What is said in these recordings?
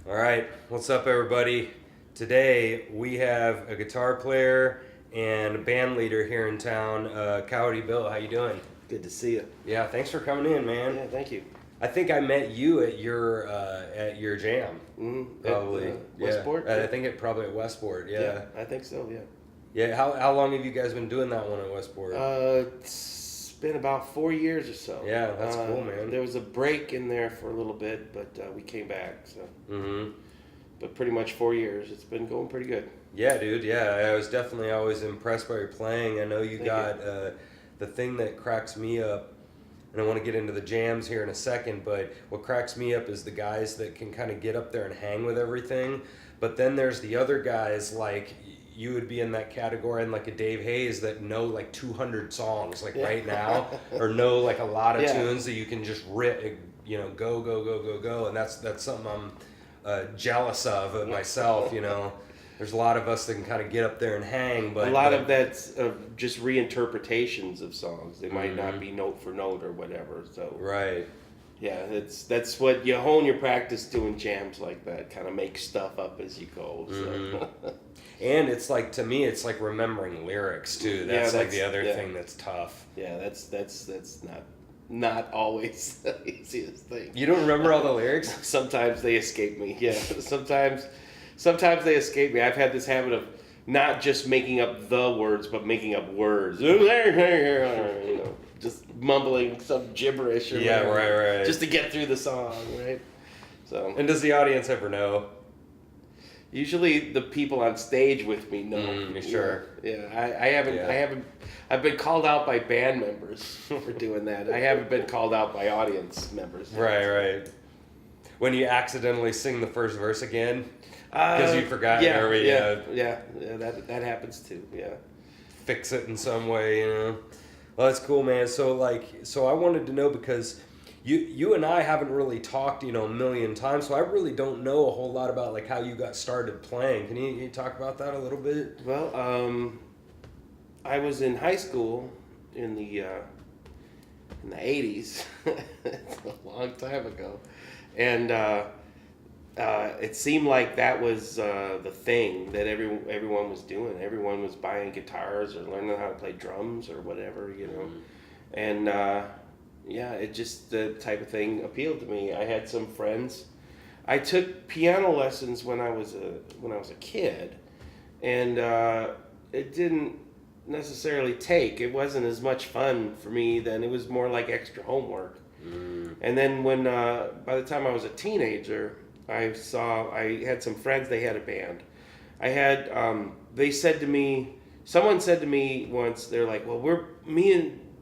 All right, what's up, everybody? Today we have a guitar player and a band leader here in town, Coyote Bill. How you doing? Good to see you. Yeah, thanks for coming in, man. Yeah, thank you. I think I met you at your jam, probably. At, Westport? I think it probably at Westport. Yeah. I think so. Yeah. Yeah. How long have you guys been doing that one at Westport? It's been about 4 years or so. Yeah, that's cool, man. There was a break in there for a little bit, but we came back. So. Mm-hmm. But pretty much 4 years. It's been going pretty good. Yeah, dude. Yeah, I was definitely always impressed by your playing. I know you got the thing that cracks me up, and I want to get into the jams here in a second, but what cracks me up is the guys that can kind of get up there and hang with everything. But then there's the other guys, like you would be in that category, and like a Dave Hayes that know like 200 songs like right now, or know like a lot of tunes that you can just rip, go, and that's something I'm jealous of myself. There's a lot of us that can kind of get up there and hang, but a lot of that's just reinterpretations of songs. They might not be note for note or whatever. So right. Yeah, that's what you hone your practice doing jams like that. Kind of make stuff up as you go. So. And it's like, to me, it's like remembering lyrics too. That's like the other thing that's tough. Yeah, that's not always the easiest thing. You don't remember all the lyrics? Sometimes they escape me. Yeah, sometimes they escape me. I've had this habit of not just making up the words, but making up words. Just mumbling some gibberish or whatever, right. just to get through the song, right? So. And does the audience ever know? Usually the people on stage with me know. Sure. Yeah, I haven't. I've been called out by band members for doing that. I haven't been called out by audience members. Right. When you accidentally sing the first verse again because you forgot. Yeah, that happens too. Yeah. Fix it in some way, Well, that's cool, man. So I wanted to know, because you and I haven't really talked, a million times, so I really don't know a whole lot about like how you got started playing. Can you talk about that a little bit? Well, I was in high school in the 80s. It's a long time ago, and it seemed like that was the thing that everyone was doing. Everyone was buying guitars or learning how to play drums or whatever, and. It just, the type of thing appealed to me. I had some friends. I took piano lessons when I was a kid, and it didn't necessarily take. It wasn't as much fun for me then. It was more like extra homework. And then when by the time I was a teenager, I had some friends. They had a band. Someone said to me once, they're like, well,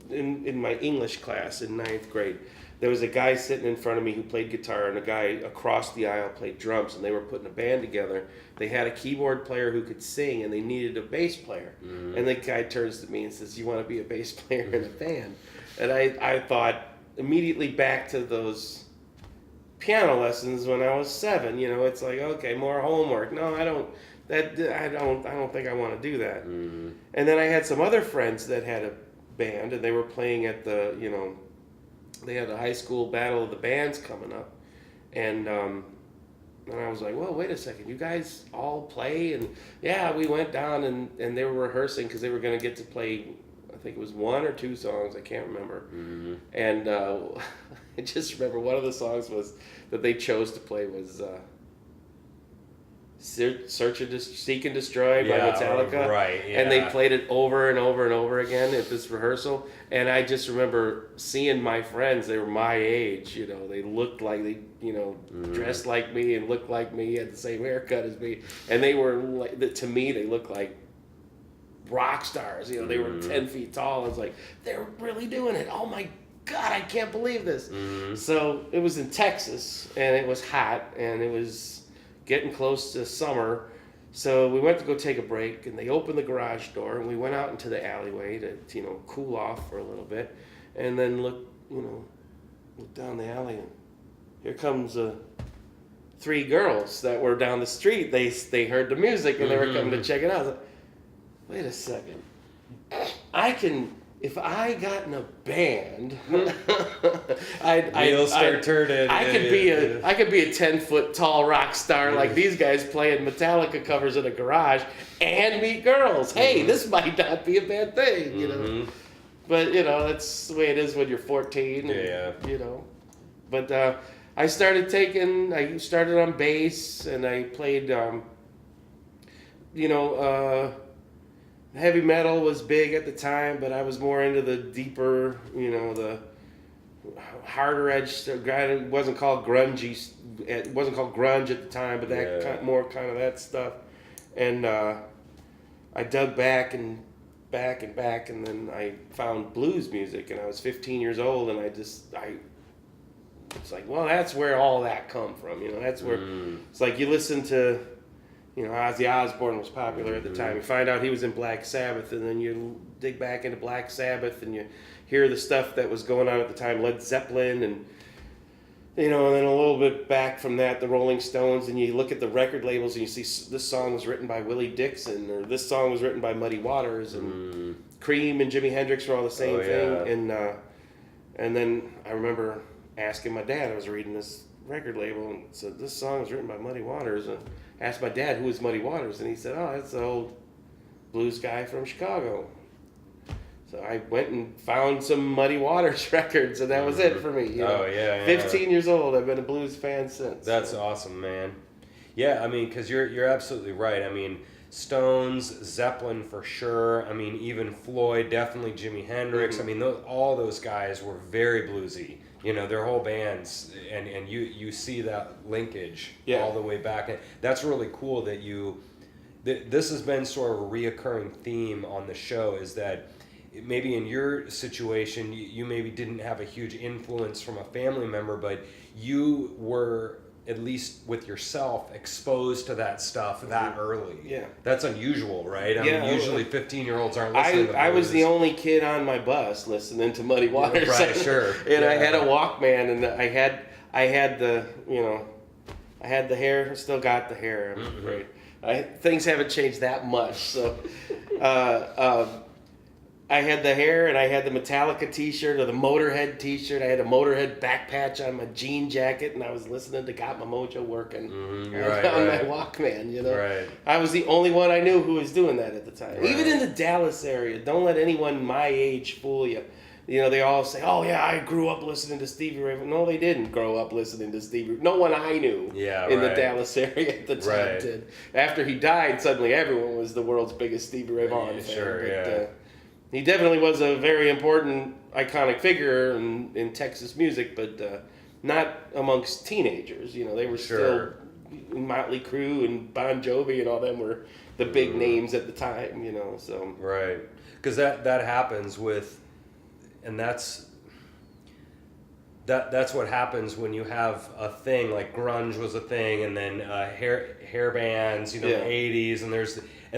in my English class in 9th grade, there was a guy sitting in front of me who played guitar, and a guy across the aisle played drums, and they were putting a band together. They had a keyboard player who could sing, and they needed a bass player. And the guy turns to me and says, "You want to be a bass player in a band?" And I thought immediately back to those piano lessons when I was 7. It's like, okay, more homework. No, I don't think I want to do that. And then I had some other friends that had a band, and they were playing at the they had a high school battle of the bands coming up, and I was like, well, wait a second, you guys all play? And yeah, we went down and they were rehearsing because they were going to get to play, I think it was 1 or 2 songs, I can't remember. And I just remember one of the songs that they chose to play was Seek and Destroy by Metallica. Right, yeah. And they played it over and over and over again at this rehearsal. And I just remember seeing my friends, they were my age, they looked like they, dressed like me and looked like me, had the same haircut as me. And they were like, to me, they looked like rock stars. They were 10 feet tall. I was like, they're really doing it. Oh my God, I can't believe this. So it was in Texas, and it was hot, and it was getting close to summer, so we went to go take a break, and they opened the garage door, and we went out into the alleyway to cool off for a little bit, and then look down the alley, and here comes 3 girls that were down the street. They heard the music, and they were coming to check it out. I was like, wait a second, I can if I got in a band, Wheels start turning. I could be a 10-foot tall rock star like these guys playing Metallica covers in a garage and meet girls. Hey, this might not be a bad thing, you know. But you know, that's the way it is when you're 14. And, you know, but I started on bass and I played. You know, heavy metal was big at the time, but I was more into the deeper, you know, the harder edge stuff. It wasn't called grungy. It wasn't called grunge at the time, but that more kind of that stuff. And I dug back, and then I found blues music, and I was 15 years old, and it's like, well, that's where all that come from. You know, that's where it's like you listen to. You know, Ozzy Osbourne was popular at the time. You find out he was in Black Sabbath, and then you dig back into Black Sabbath, and you hear the stuff that was going on at the time, Led Zeppelin, and you know, and then a little bit back from that, the Rolling Stones, and you look at the record labels, and you see this song was written by Willie Dixon, or this song was written by Muddy Waters, and Cream and Jimi Hendrix were all the same thing, and then I remember asking my dad, I was reading this record label, and said, this song was written by Muddy Waters, and asked my dad who was Muddy Waters, and he said, oh, that's the old blues guy from Chicago. So I went and found some Muddy Waters records, and that was it for me. You know? 15 years old, I've been a blues fan since. That's awesome, man. Yeah, I mean, because you're absolutely right. I mean, Stones, Zeppelin for sure. I mean, even Floyd, definitely Jimi Hendrix. I mean, all those guys were very bluesy. You know, their whole bands, and you see that linkage all the way back. And that's really cool that this has been sort of a reoccurring theme on the show, is that maybe in your situation, you maybe didn't have a huge influence from a family member, but you were, at least with yourself, exposed to that stuff that early. Yeah. That's unusual, right? I mean, usually 15-year-olds aren't listening to I was the only kid on my bus listening to Muddy Waters. Right, sure. And I had a Walkman, and I had the, you know, I had the hair, I still got the hair. Right. Things haven't changed that much, so I had the hair, and I had the Metallica t-shirt or the Motorhead t-shirt. I had a Motorhead back patch on my jean jacket, and I was listening to Got My Mojo working on my Walkman, you know. Right. I was the only one I knew who was doing that at the time. Right. Even in the Dallas area, don't let anyone my age fool you. You know, they all say, oh, yeah, I grew up listening to Stevie Ray. No, they didn't grow up listening to Stevie Ray. No one I knew in the Dallas area at the time did. After he died, suddenly everyone was the world's biggest Stevie Ray Vaughan fan. Sure, he definitely was a very important, iconic figure in Texas music, but not amongst teenagers. You know, they were still Motley Crue and Bon Jovi and all them were the big names at the time. You know, so right, because that happens with, and that's what happens when you have a thing like grunge was a thing, and then hair bands, you know, the '80s, and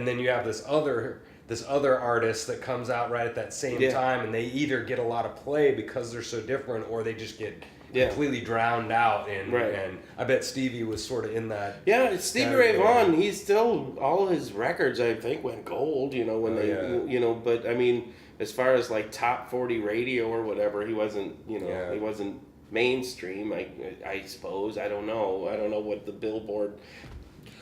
then you have this other artist that comes out right at that same time, and they either get a lot of play because they're so different, or they just get completely drowned out. And I bet Stevie was sort of in that. Yeah, it's Stevie Ray Vaughan. He's still, all his records I think went gold. You know, when you know, but I mean, as far as like top 40 radio or whatever, he wasn't. You know, he wasn't mainstream. I suppose. I don't know what the Billboard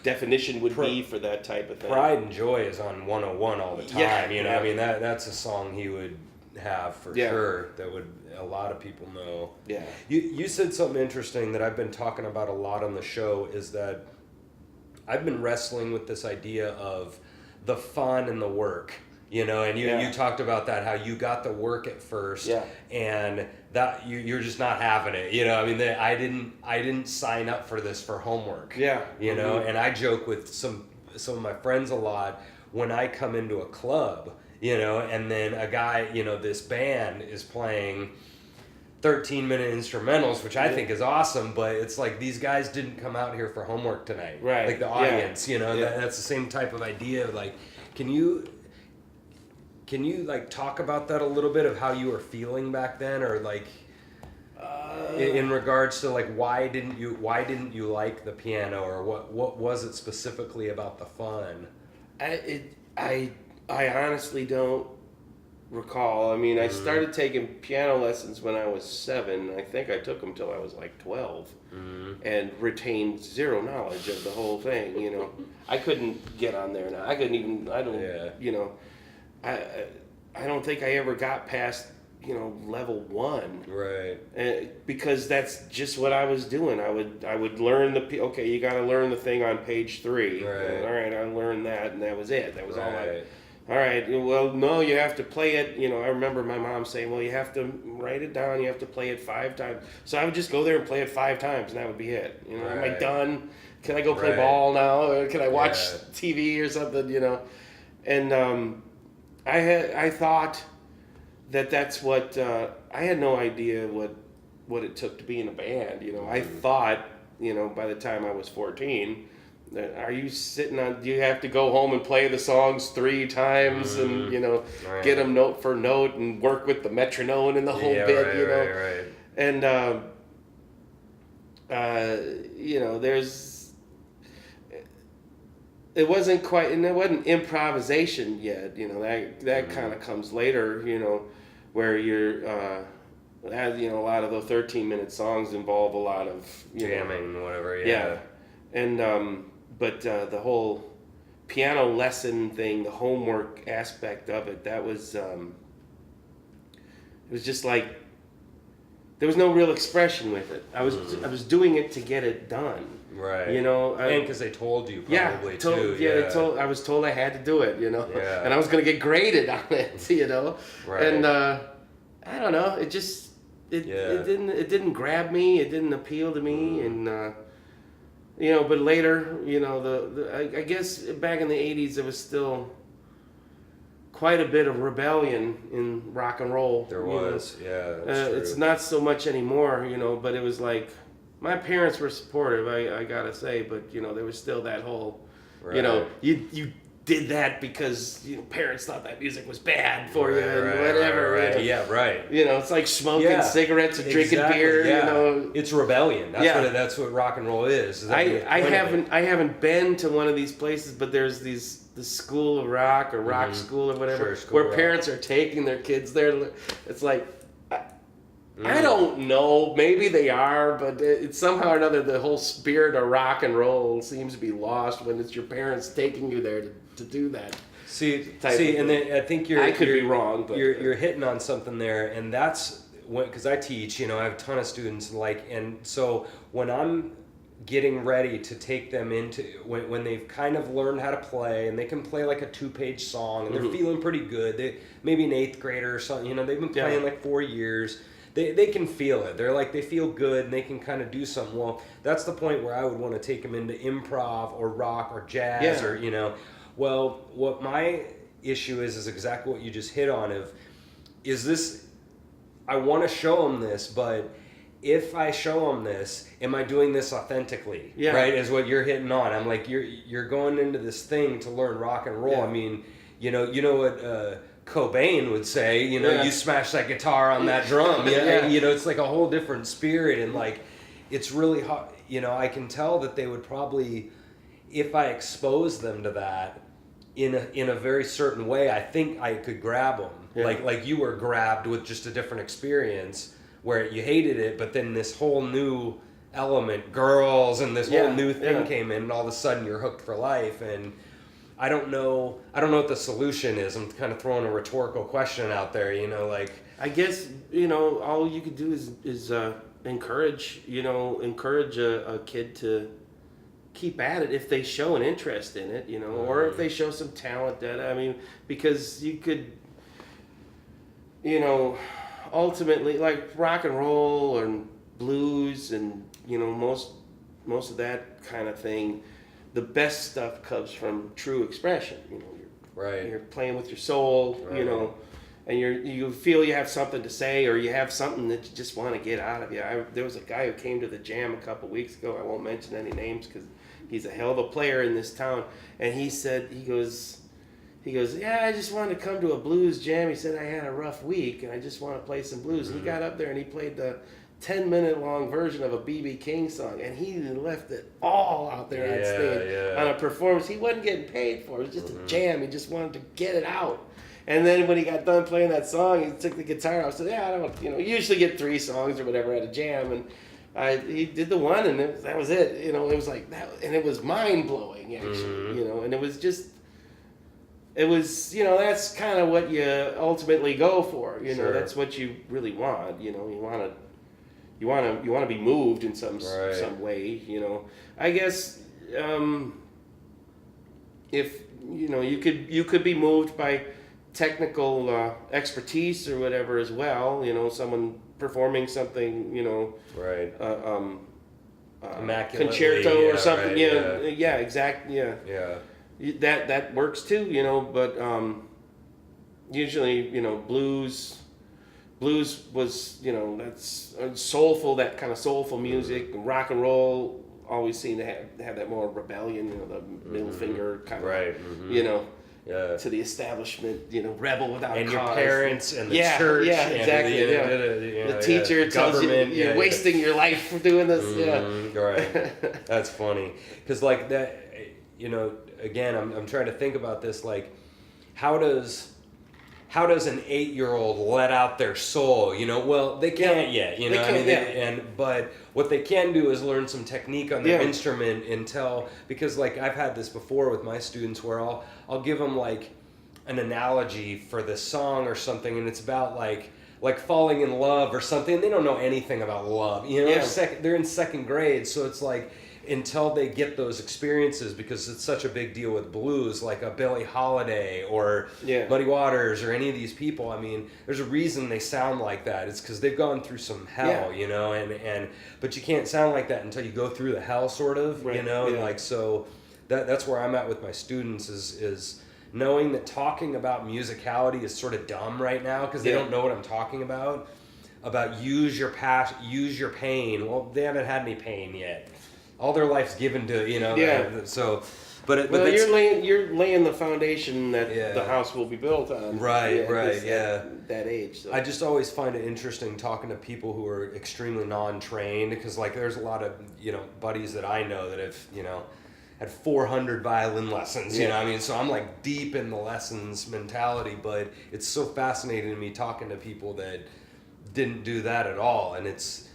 definition would be for that type of thing. Pride and Joy is on 101 all the time. You know, I mean, that's a song he would have for sure that would a lot of people know. Yeah. You said something interesting that I've been talking about a lot on the show, is that I've been wrestling with this idea of the fun and the work. You know, and you talked about that, how you got the work at first, and that you're just not having it. You know, I mean, I didn't sign up for this for homework. Yeah, you know, and I joke with some of my friends a lot when I come into a club, you know, and then a guy, you know, this band is playing 13-minute instrumentals, which I think is awesome, but it's like these guys didn't come out here for homework tonight. Right. Like the audience, you know, that's the same type of idea. Like, can you like talk about that a little bit, of how you were feeling back then, or like in regards to like why didn't you like the piano, or what was it specifically about the fun? I honestly don't recall. I mean, I started taking piano lessons when I was 7. I think I took them till I was like 12, and retained zero knowledge of the whole thing. You know, I couldn't get on there now. I couldn't even. I don't. Yeah. You know, I don't think I ever got past level 1. Right. Because that's just what I was doing. I would learn okay, you got to learn the thing on page 3. Right. All right, I learned that, and that was it. That was all I. Right. All right. Well, no, you have to play it. I remember my mom saying, "Well, you have to write it down. You have to play it 5 times." So I would just go there and play it 5 times, and that would be it. Am I Right. done? Can I go play Right. ball now? Or can I watch Yeah. TV or something? And I thought that's what I had no idea what it took to be in a band. I thought by the time I was 14. Are you sitting on? Do you have to go home and play the songs 3 times and Right. get them note for note and work with the metronome and the whole Yeah, bit? right. And it wasn't quite, and it wasn't improvisation yet. That kind of comes later. Where you're. A lot of the 13-minute songs involve a lot of Jamming, whatever. Yeah. Yeah, and but the whole piano lesson thing, the homework aspect of it, that was it was just like there was no real expression with it. I was doing it to get it done. Right. And because they told you probably too. Yeah, I was told I had to do it. Yeah. And I was going to get graded on it. Right. And I don't know. It just it didn't grab me. It didn't appeal to me. And but later, I guess back in the 80s, there was still quite a bit of rebellion in rock and roll. There was, yeah. That's true. It's not so much anymore, but it was like, my parents were supportive, I gotta say, but, there was still that whole, Right. you did that because, parents thought that music was bad for you and whatever. Right. Yeah, right. It's like smoking cigarettes and drinking beer. Yeah. It's rebellion. That's what rock and roll is. I haven't been to one of these places, but there's the School of Rock or Rock School or whatever, where parents are taking their kids there. It's like, I don't know. Maybe they are, but it's somehow or another the whole spirit of rock and roll seems to be lost when it's your parents taking you there to do that. And then I think I could be wrong, but you're hitting on something there, and that's because I teach. I have a ton of students, and so when I'm getting ready to take them into when they've kind of learned how to play and they can play like a 2-page song and they're feeling pretty good. They maybe an 8th grader or something. They've been playing like 4 years. They can feel it. They're like, they feel good and they can kind of do something. Well, that's the point where I would want to take them into improv or rock or jazz or, Well, what my issue is exactly what you just hit on is this, I want to show them this, but if I show them this, am I doing this authentically? Yeah. Right, is what you're hitting on. I'm like, you're going into this thing to learn rock and roll. Yeah. I mean, you know what Cobain would say, you smash that guitar on that drum. It's like a whole different spirit, and like, it's really hard. I can tell that they would probably, if I expose them to that in a very certain way, I think I could grab them. Yeah. Like you were grabbed with just a different experience where you hated it, but then this whole new element, girls, and this whole new thing came in, and all of a sudden you're hooked for life. And I don't know what the solution is. I'm kind of throwing a rhetorical question out there, I guess, all you could do is encourage a kid to keep at it if they show an interest in it, or if they show some talent at it. I mean, because you could, ultimately, like rock and roll and blues and, most of that kind of thing, the best stuff comes from true expression. You're playing with your soul, and you feel you have something to say, or you have something that you just want to get out of you. There was a guy who came to the jam a couple weeks ago. I won't mention any names because he's a hell of a player in this town. And he goes, yeah, I just wanted to come to a blues jam. He said, I had a rough week and I just want to play some blues. And he got up there and he played the 10-minute long version of a B.B. King song, and he left it all out there on stage on a performance he wasn't getting paid for. It was just a jam. He just wanted to get it out. And then when he got done playing that song, he took the guitar. I said, "Yeah, I don't, usually get 3 songs or whatever at a jam." And he did the one, and that was it. It was like that, and it was mind blowing actually. And it was just. It was, that's kind of what you ultimately go for. Sure. That's what you really want. You want to be moved in some way. I guess if you could be moved by technical expertise or whatever as well. Someone performing something. Right. Immaculately, concerto or something. Right, yeah, exactly. Yeah. Yeah. That works too, but usually, blues was, that's soulful, that kind of soulful music. Rock and roll always seemed to have that more rebellion, the middle finger kind of, right. to the establishment, rebel without and cause. Your parents and the church. Yeah, and exactly. The teacher tells you you're wasting your life for doing this. Right. That's funny. Because like that, again, I'm trying to think about this. Like, how does an 8-year-old let out their soul? Well, they can't yet. They can't, but what they can do is learn some technique on their instrument because like I've had this before with my students where I'll give them like an analogy for this song or something, and it's about like falling in love or something. They don't know anything about love. They're in 2nd grade, so it's like. Until they get those experiences, because it's such a big deal with blues, like a Billie Holiday or Muddy Waters or any of these people. I mean, there's a reason they sound like that. It's because they've gone through some hell, but you can't sound like that until you go through the hell, sort of, and like so. That's where I'm at with my students is knowing that talking about musicality is sort of dumb right now because they don't know what I'm talking about. About use your pain. Well, they haven't had any pain yet. All their life's given to so, but you're laying the foundation that the house will be built on. Right, that age. So. I just always find it interesting talking to people who are extremely non-trained because like there's a lot of buddies that I know that have had 400 violin lessons. So I'm like deep in the lessons mentality, but it's so fascinating to me talking to people that didn't do that at all, and it's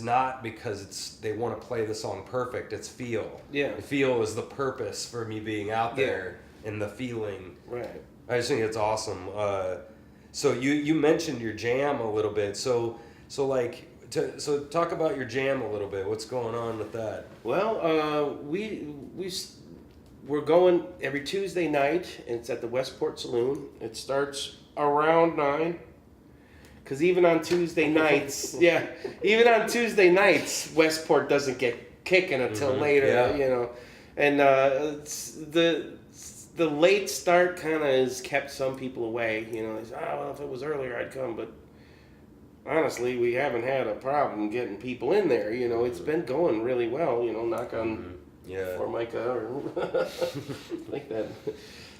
not because they want to play the song perfect. It's feel. Yeah. The feel is the purpose for me being out there and the feeling. Right. I just think it's awesome. So you mentioned your jam a little bit. So talk about your jam a little bit. What's going on with that? Well, we're going every Tuesday night. And it's at the Westport Saloon. It starts around 9. Because even on Tuesday nights, Westport doesn't get kicking until later, And it's the late start kind of has kept some people away. They say, well, if it was earlier, I'd come. But honestly, we haven't had a problem getting people in there. It's been going really well. Knock on Formica or like that.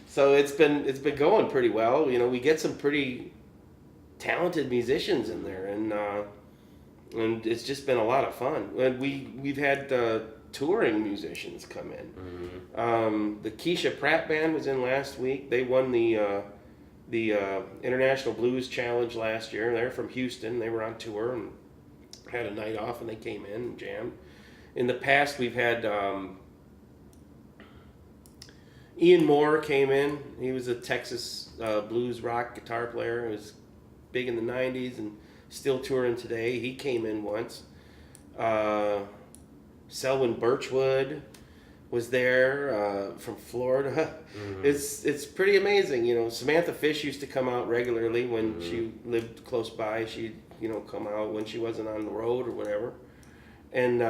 So it's been going pretty well. We get some pretty talented musicians in there, and it's just been a lot of fun. And we've had touring musicians come in. The Keisha Pratt Band was in last week. They won the International Blues Challenge last year. They're from Houston. They were on tour and had a night off, and they came in and jammed. In the past, we've had Ian Moore came in. He was a Texas blues rock guitar player. He was big in the 90s and still touring today. He came in once. Selwyn Birchwood was there from Florida. It's pretty amazing. Samantha Fish used to come out regularly when she lived close by. She'd come out when she wasn't on the road or whatever. And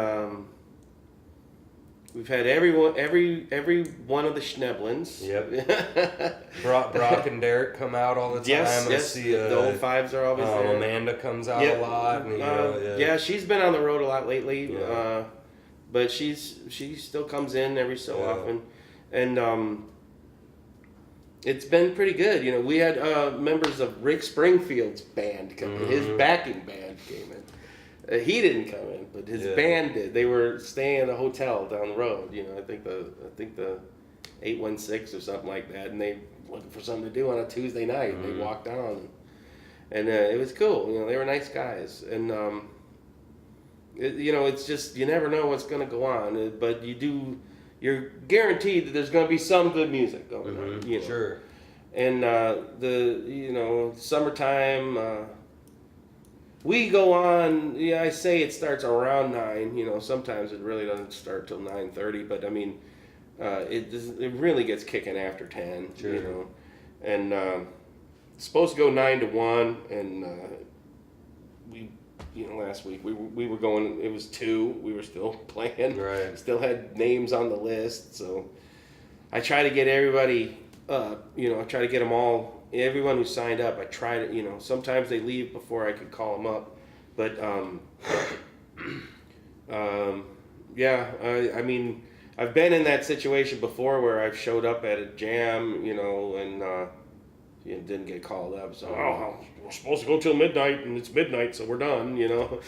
we've had every one of the Schneblins. Yep. Brock and Derek come out all the time. Yes. The old fives are always there. Amanda comes out a lot. Yeah, she's been on the road a lot lately. Yeah. But she still comes in every so often, and it's been pretty good. We had members of Rick Springfield's band come in. His backing band came in. He didn't come in, but his band did. They were staying at a hotel down the road. I think the 816 or something like that, and they looking for something to do on a Tuesday night. And they walked down, and it was cool. You know, they were nice guys, and you know, it's just you never know what's going to go on, but you're guaranteed that there's going to be some good music going on. You know? Sure. And summertime, we go on. Yeah, I say it starts around 9. You know, sometimes it really doesn't start till 9:30. But I mean, it really gets kicking after 10. Sure. You know, and it's supposed to go 9 to 1, and last week we were going. It was 2. We were still playing. Right. Still had names on the list. So I try to get everybody. I try to get them all. Everyone who signed up, I try to. Sometimes they leave before I could call them up. But I mean, I've been in that situation before where I've showed up at a jam, and didn't get called up. So we're supposed to go till midnight, and it's midnight, so we're done. And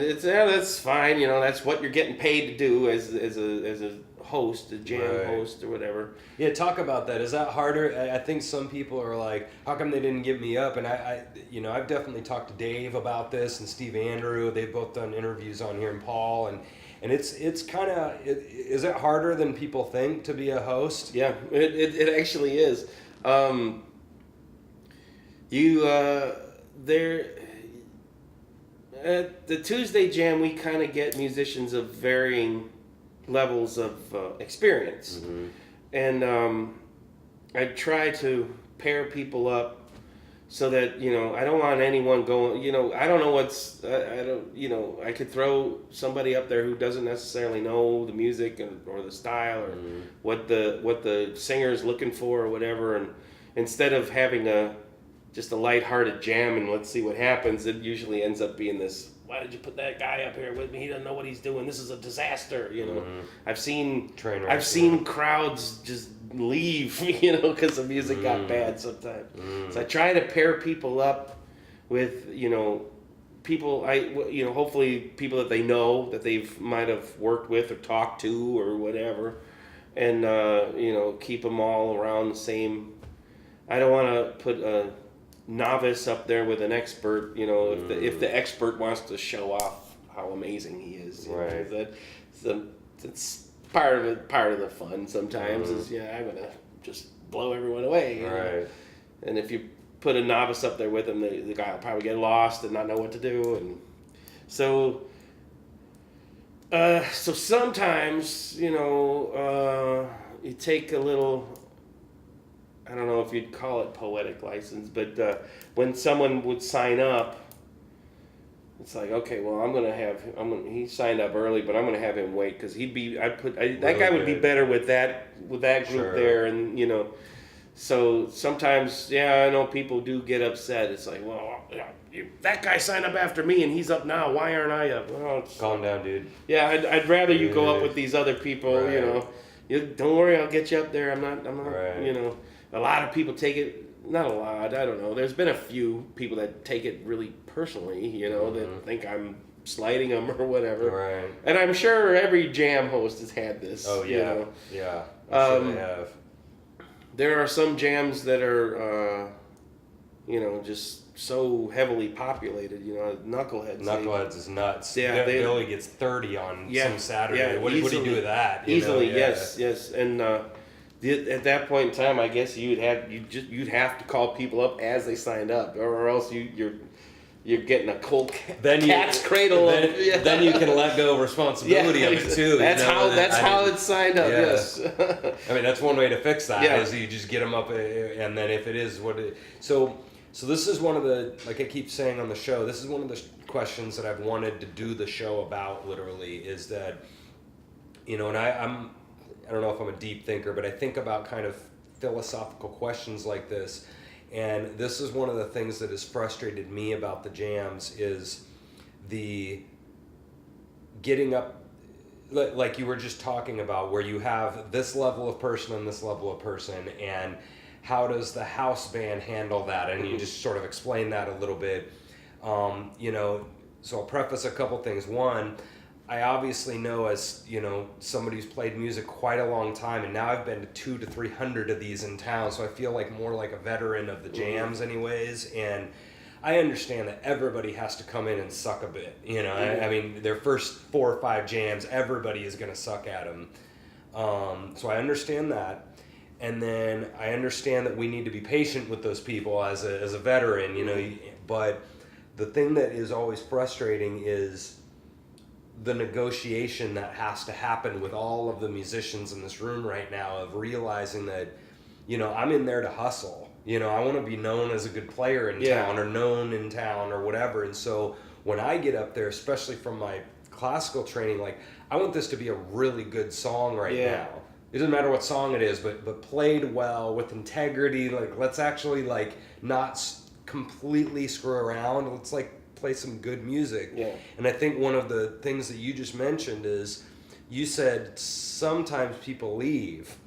it's that's fine. That's what you're getting paid to do as a host, a jam host or whatever. Yeah, talk about that. Is that harder? I think some people are like, how come they didn't get me up? And I've definitely talked to Dave about this and Steve Andrew. They've both done interviews on here, and Paul, and it's kind of, is it harder than people think to be a host? Yeah, it actually is. At the Tuesday Jam, we kind of get musicians of varying levels of experience, and I try to pair people up so that I don't want anyone going. I don't know I could throw somebody up there who doesn't necessarily know the music or the style or what the singer is looking for or whatever, and instead of having just a lighthearted jam and let's see what happens, it usually ends up being this, why did you put that guy up here with me? He doesn't know what he's doing. This is a disaster, I've seen crowds just leave, because the music got bad sometimes. So I try to pair people up with, people, hopefully people that they know, that they've might have worked with or talked to or whatever, and, keep them all around the same. I don't want to put a novice up there with an expert, if the expert wants to show off how amazing he is. Right. It's part of the fun sometimes is, I'm going to just blow everyone away. Right. And if you put a novice up there with him, the guy will probably get lost and not know what to do. And so sometimes, you take a little, I don't know if you'd call it poetic license, but when someone would sign up, it's like, okay, well, he signed up early, but I'm gonna have him wait because that guy would be better with that group there, and so sometimes, I know people do get upset. It's like, well, that guy signed up after me and he's up now. Why aren't I up? Well, calm down, dude. Yeah, I'd rather you go up with these other people. Right. Don't worry, I'll get you up there. I'm not. Right. A lot of people take it, not a lot, I don't know. There's been a few people that take it really personally, that think I'm slighting them or whatever. Right. And I'm sure every jam host has had this. Oh, yeah. Yeah. I'm sure they have. There are some jams that are, just so heavily populated, Knuckleheads. Knuckleheads is nuts. Yeah, Billy gets 30 on some Saturday. Yeah, what do you do with that? Easily, yes. And at that point in time, I guess you'd have to call people up as they signed up, or else you're getting a cold cat's cradle. Then you can let go of responsibility of it too. That's how it's signed up. Yeah. Yes. I mean, that's one way to fix that. Yeah. Is you just get them up, and then if it is what it. So this is one of the, like I keep saying on the show, this is one of the questions that I've wanted to do the show about. Literally, is that and I don't know if I'm a deep thinker, but I think about kind of philosophical questions like this. And this is one of the things that has frustrated me about the jams is the getting up, like you were just talking about, where you have this level of person and this level of person, and how does the house band handle that? And you just sort of explain that a little bit. So I'll preface a couple things. One, I obviously know, as you know, somebody who's played music quite a long time, and now I've been to 200 to 300 of these in town, so I feel like more like a veteran of the jams, anyways. And I understand that everybody has to come in and suck a bit. You know, I mean, their first 4 or 5 jams, everybody is going to suck at them. So I understand that. And then I understand that we need to be patient with those people as a veteran, you know. But the thing that is always frustrating is the negotiation that has to happen with all of the musicians in this room right now, of realizing that, you know, I'm in there to hustle. You know, I want to be known as a good player in town, or known in town, or whatever. And so when I get up there, especially from my classical training, like, I want this to be a really good song now. It doesn't matter what song it is, but played well, with integrity. Like, let's actually, like, not completely screw around. Let's, like, play some good music. And I think one of the things that you just mentioned is, you said sometimes people leave.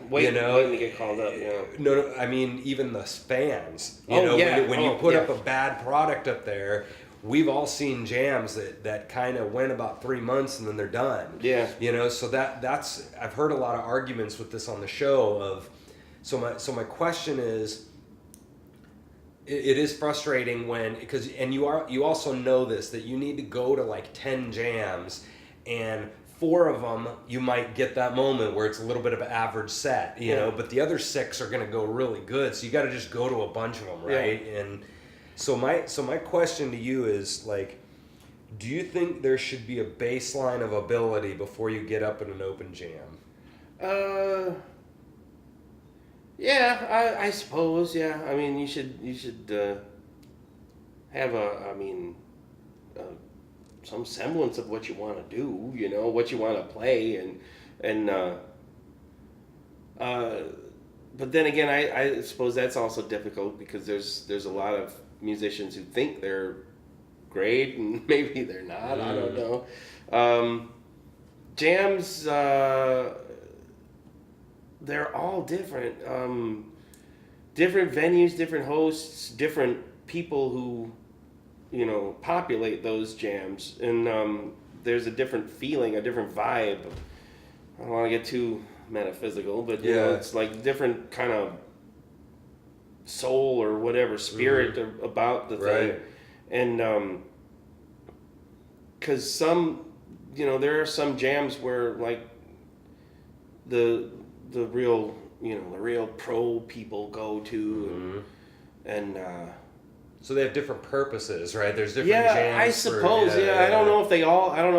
Waiting to get called up. No, I mean, even the fans. When you put up a bad product up there, we've all seen jams that kind of went about 3 months and then they're done. You know, so that's I've heard a lot of arguments with this on the show of. So my question is, it is frustrating because you also know this, that you need to go to like 10 jams, and 4 of them you might get that moment where it's a little bit of an average set, you know, but the other 6 are going to go really good, so you got to just go to a bunch of them, right? And so my question to you is, like, do you think there should be a baseline of ability before you get up in an open jam? Yeah, I suppose. Yeah, I mean, you should have some semblance of what you want to do. You know, what you want to play, and but then again, I suppose that's also difficult, because there's a lot of musicians who think they're great and maybe they're not. I don't know. Jams. They're all different. Different venues, different hosts, different people who, you know, populate those jams. And there's a different feeling, a different vibe. I don't want to get too metaphysical, but, you know, it's like different kind of soul or whatever, spirit about the thing. And because there are some jams where, like, the real pro people go to, and so they have different purposes, right? There's different jams. I suppose. I don't know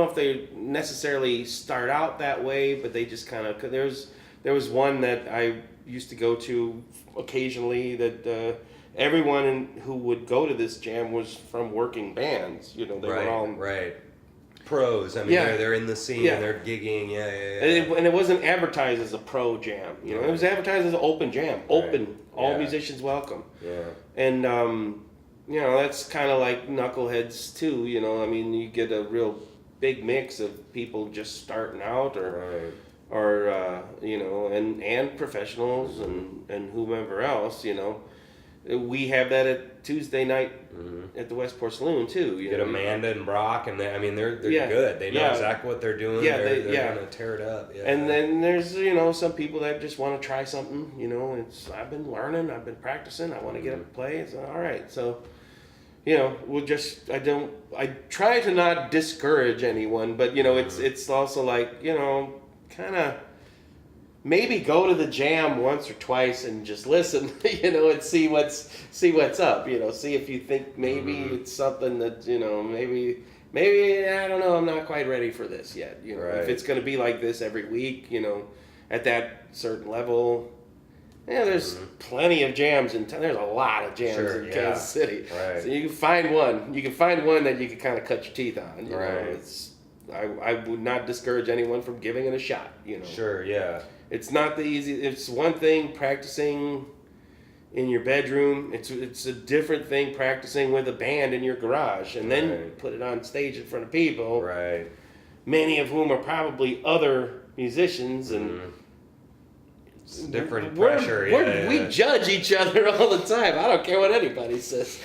if they necessarily start out that way, but they just kind of. There was one that I used to go to occasionally that everyone who would go to this jam was from working bands. You know, they were all pros. I mean, they're in the scene and they're gigging. And it wasn't advertised as a pro jam. You know, it was advertised as an open jam. Open, all musicians welcome. And you know, that's kind of like Knuckleheads too. You know, I mean, you get a real big mix of people just starting out, or you know, and professionals and whomever else. You know, we have that at Tuesday night at the Westport Saloon too. You get know? Amanda and Brock, and they're good. They know exactly what they're doing. They're gonna tear it up. And then there's, you know, some people that just want to try something. You know, I've been learning, I've been practicing, I want to get up and play. It's all right. So, you know, I try to not discourage anyone, but you know, it's also like, you know, kind of maybe go to the jam once or twice and just listen, you know, and see what's up, you know, see if you think maybe it's something that, you know, maybe I don't know, I'm not quite ready for this yet, you know. If it's going to be like this every week, you know, at that certain level. Yeah, there's plenty of jams there's a lot of jams in Kansas City. So you can find one that you can kind of cut your teeth on, you know. I would not discourage anyone from giving it a shot, you know. It's not the easy. It's one thing practicing in your bedroom. It's a different thing practicing with a band in your garage, and then put it on stage in front of people. Many of whom are probably other musicians, and it's different pressure. We judge each other all the time. I don't care what anybody says.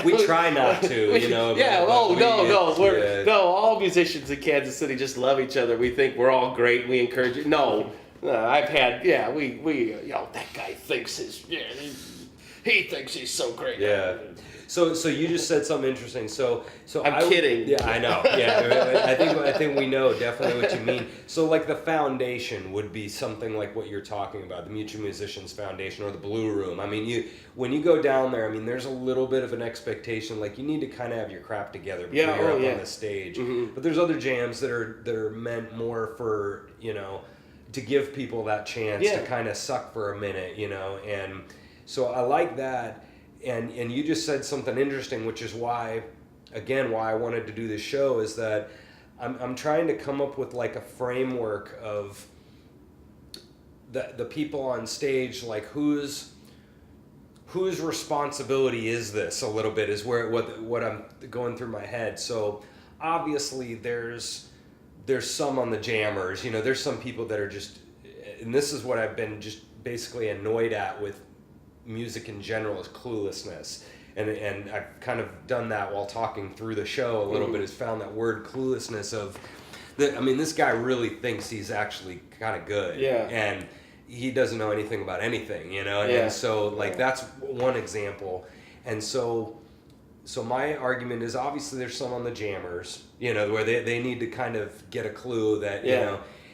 We try not to, you know. All musicians in Kansas City just love each other. We think we're all great. We encourage it. No, I've had, we, that guy thinks he thinks he's so great. Yeah. So you just said something interesting. So I'm kidding. Yeah, I know. Yeah, I think we know definitely what you mean. So like the foundation would be something like what you're talking about, the Mutual Musicians Foundation or the Blue Room. I mean, when you go down there, I mean, there's a little bit of an expectation, like you need to kind of have your crap together before you're up on the stage. Mm-hmm. But there's other jams that are meant more for to give people that chance to kind of suck for a minute, and so I like that. And you just said something interesting, which is why I wanted to do this show, is that I'm trying to come up with like a framework of the people on stage, like whose responsibility is this a little bit, is what I'm going through my head. So obviously there's some on the jammers, there's some people that are just, and this is what I've been just basically annoyed at with music in general, is cluelessness, and I've kind of done that while talking through the show a little bit, has found that word cluelessness of this guy really thinks he's actually kind of good, and he doesn't know anything about anything, and so like that's one example. And so my argument is, obviously there's some on the jammers, where they need to kind of get a clue that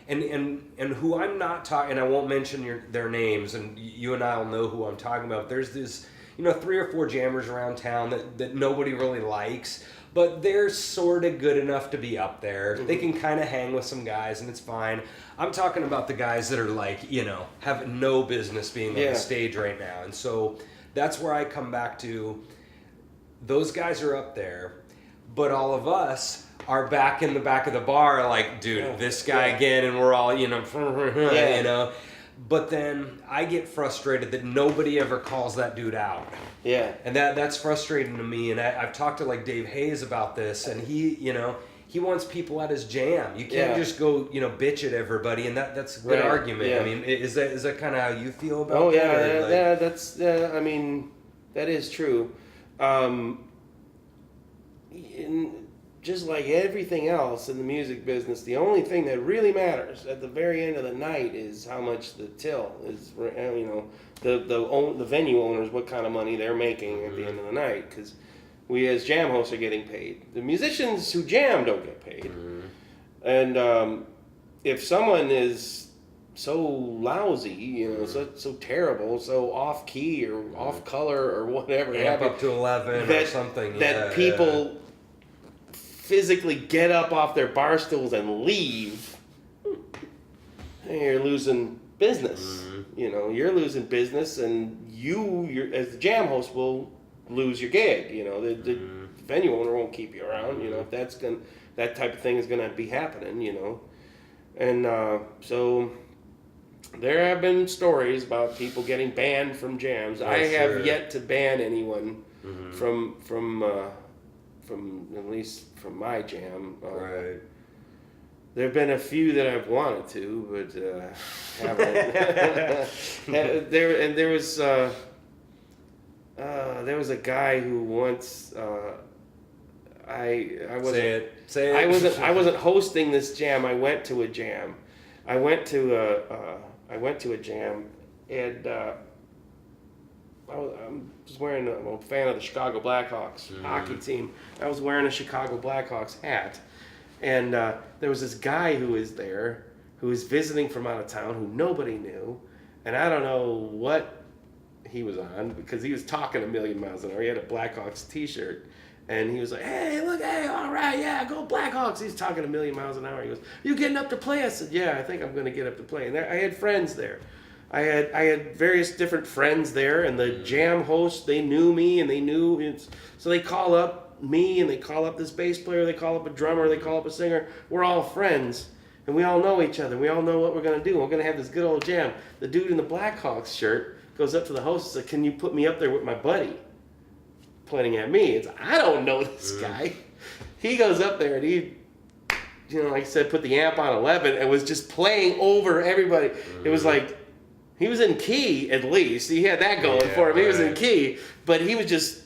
And who I'm not talking, and I won't mention their names, and you and I'll know who I'm talking about. There's this, 3 or 4 jammers around town that nobody really likes, but they're sort of good enough to be up there. Mm-hmm. They can kind of hang with some guys, and it's fine. I'm talking about the guys that are like, have no business being on the stage right now. And so that's where I come back to, those guys are up there, but all of us are back in the back of the bar, like, dude, this guy again, and we're all, But then I get frustrated that nobody ever calls that dude out. Yeah. And that's frustrating to me. And I've talked to like Dave Hayes about this, and he wants people at his jam. You can't just go, bitch at everybody, and that's a good argument. Yeah. I mean, is that kind of how you feel about that? That's I mean, that is true. Just like everything else in the music business, the only thing that really matters at the very end of the night is how much the till is. The venue owners, what kind of money they're making at the end of the night, because we as jam hosts are getting paid. The musicians who jam don't get paid. Mm-hmm. And if someone is so lousy, so terrible, so off key or off color or whatever, up to 11 or something, that people physically get up off their bar stools and leave, you're losing business. Mm-hmm. You're losing business, and you as the jam host will lose your gig. The venue owner won't keep you around. If that type of thing is gonna be happening. And so there have been stories about people getting banned from jams. I have yet to ban anyone from at least from my jam. Right. There have been a few that I've wanted to, but haven't. There was a guy who once I wasn't say it. I wasn't hosting this jam. I went to a jam. I went to a jam, and I was wearing I'm a fan of the Chicago Blackhawks hockey team. I was wearing a Chicago Blackhawks hat, and there was this guy who was there, who was visiting from out of town, who nobody knew, and I don't know what he was on, because he was talking a million miles an hour. He had a Blackhawks t-shirt, and he was like, hey, all right, yeah, go Blackhawks. He's talking a million miles an hour. He goes, you getting up to play? I said, yeah, I think I'm going to get up to play. And I had friends there. I had various different friends there, and the jam hosts, they knew me, and they knew, so they call up me, and they call up this bass player, they call up a drummer, they call up a singer. We're all friends, and we all know each other. We all know what we're going to do. We're going to have this good old jam. The dude in the Blackhawks shirt goes up to the host and says, can you put me up there with my buddy? Pointing at me. I don't know this guy. He goes up there, and he, like I said, put the amp on 11 and was just playing over everybody. It was like, he was in key, at least. He had that going for him. He was in key, but he was just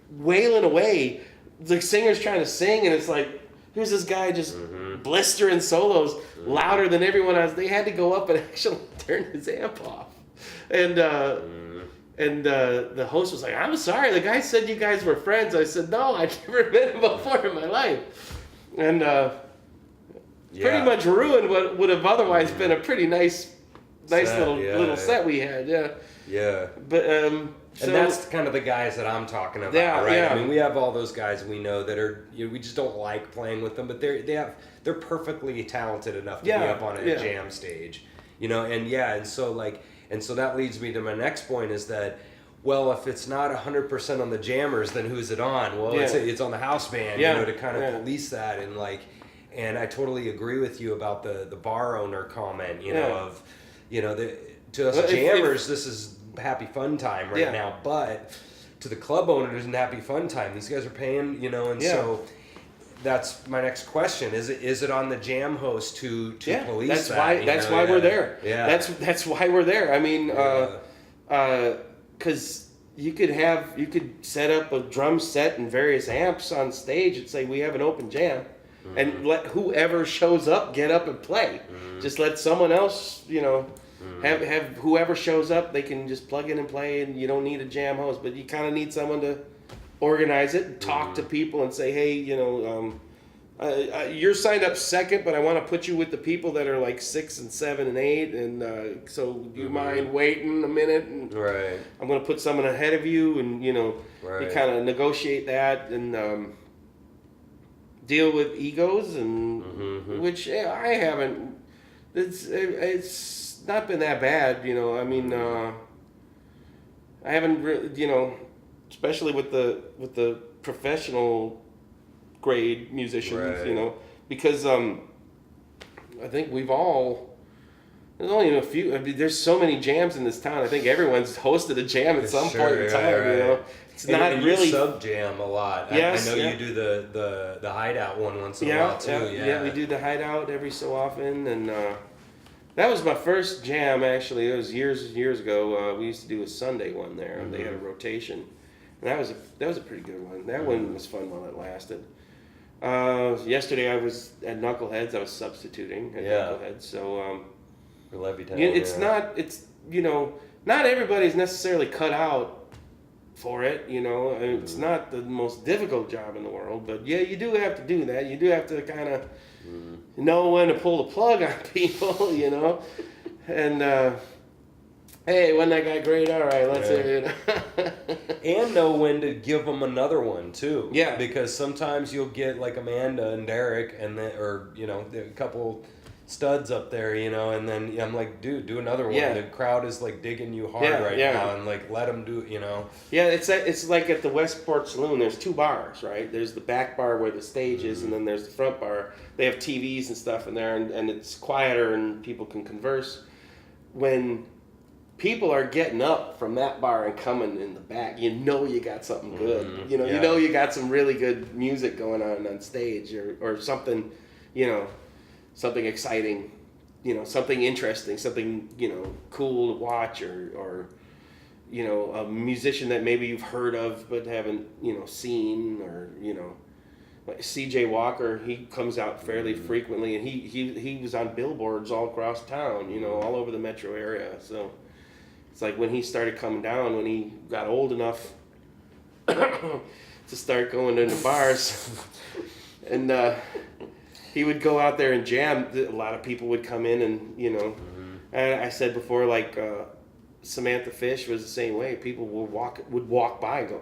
wailing away. The singer's trying to sing, and it's like, here's this guy just blistering solos louder than everyone else. They had to go up and actually turn his amp off. And the host was like, I'm sorry, the guy said you guys were friends. I said, no, I'd never met him before in my life. And pretty much ruined what would have otherwise been a pretty nice set, little set we had. Yeah. But and that's kind of the guys that I'm talking about, right? Yeah. I mean, we have all those guys we know that are, we just don't like playing with them, but they're perfectly talented enough to be up on a jam stage, and so that leads me to my next point is that, well, if it's not 100% on the jammers, then who's it on? Well, it's on the house band, to kind of police that and I totally agree with you about the bar owner comment, to us jammers, this is happy fun time now, but to the club owners and happy fun time, these guys are paying, so that's my next question. Is it on the jam host to police that's why we're there. That's why we're there. I mean, because you could set up a drum set and various amps on stage and say we have an open jam, and let whoever shows up get up and play. Just let someone else, have whoever shows up, they can just plug in and play, and you don't need a jam host, but you kind of need someone to organize it and talk to people and say, hey, you're signed up second, but I want to put you with the people that are like 6 and 7 and 8, and so do you mind waiting a minute? And I'm going to put someone ahead of you, and you kind of negotiate that and deal with egos, and which I haven't. It's not been that bad, I mean, I haven't really, especially with the professional grade musicians, because I think there's only a few. I mean, there's so many jams in this town. I think everyone's hosted a jam at some point in time. It's not really you sub jam a lot. Yes, I know you do the hideout one once in a while too. Yeah, we do the hideout every so often, and that was my first jam, actually. It was years ago. We used to do a Sunday one there, and they had a rotation. And that was a pretty good one. That one was fun while it lasted. Yesterday I was at Knuckleheads. I was substituting at Knuckleheads. So not everybody's necessarily cut out for it. It's not the most difficult job in the world, but you do have to do that. You do have to kind of know when to pull the plug on people, and hey, wasn't that guy great? All right, let's hear it. And know when to give them another one too. Yeah, because sometimes you'll get like Amanda and Derek, and then a couple studs up there, and then I'm like, dude, do another one. The crowd is like digging you hard now, and like let them do it, Yeah, it's like at the Westport Saloon. There's 2 bars, right? There's the back bar where the stage is, and then there's the front bar. They have TVs and stuff in there, and it's quieter, and people can converse. When people are getting up from that bar and coming in the back, you got something good. You got some really good music going on stage, or something, something exciting, something interesting, something, cool to watch, or a musician that maybe you've heard of but haven't, seen, or, like CJ Walker, he comes out fairly frequently, and he was on billboards all across town, all over the metro area. So it's like when he started coming down, when he got old enough to start going into bars, and he would go out there and jam. A lot of people would come in, and and I said before, like Samantha Fish was the same way. People would walk by and go,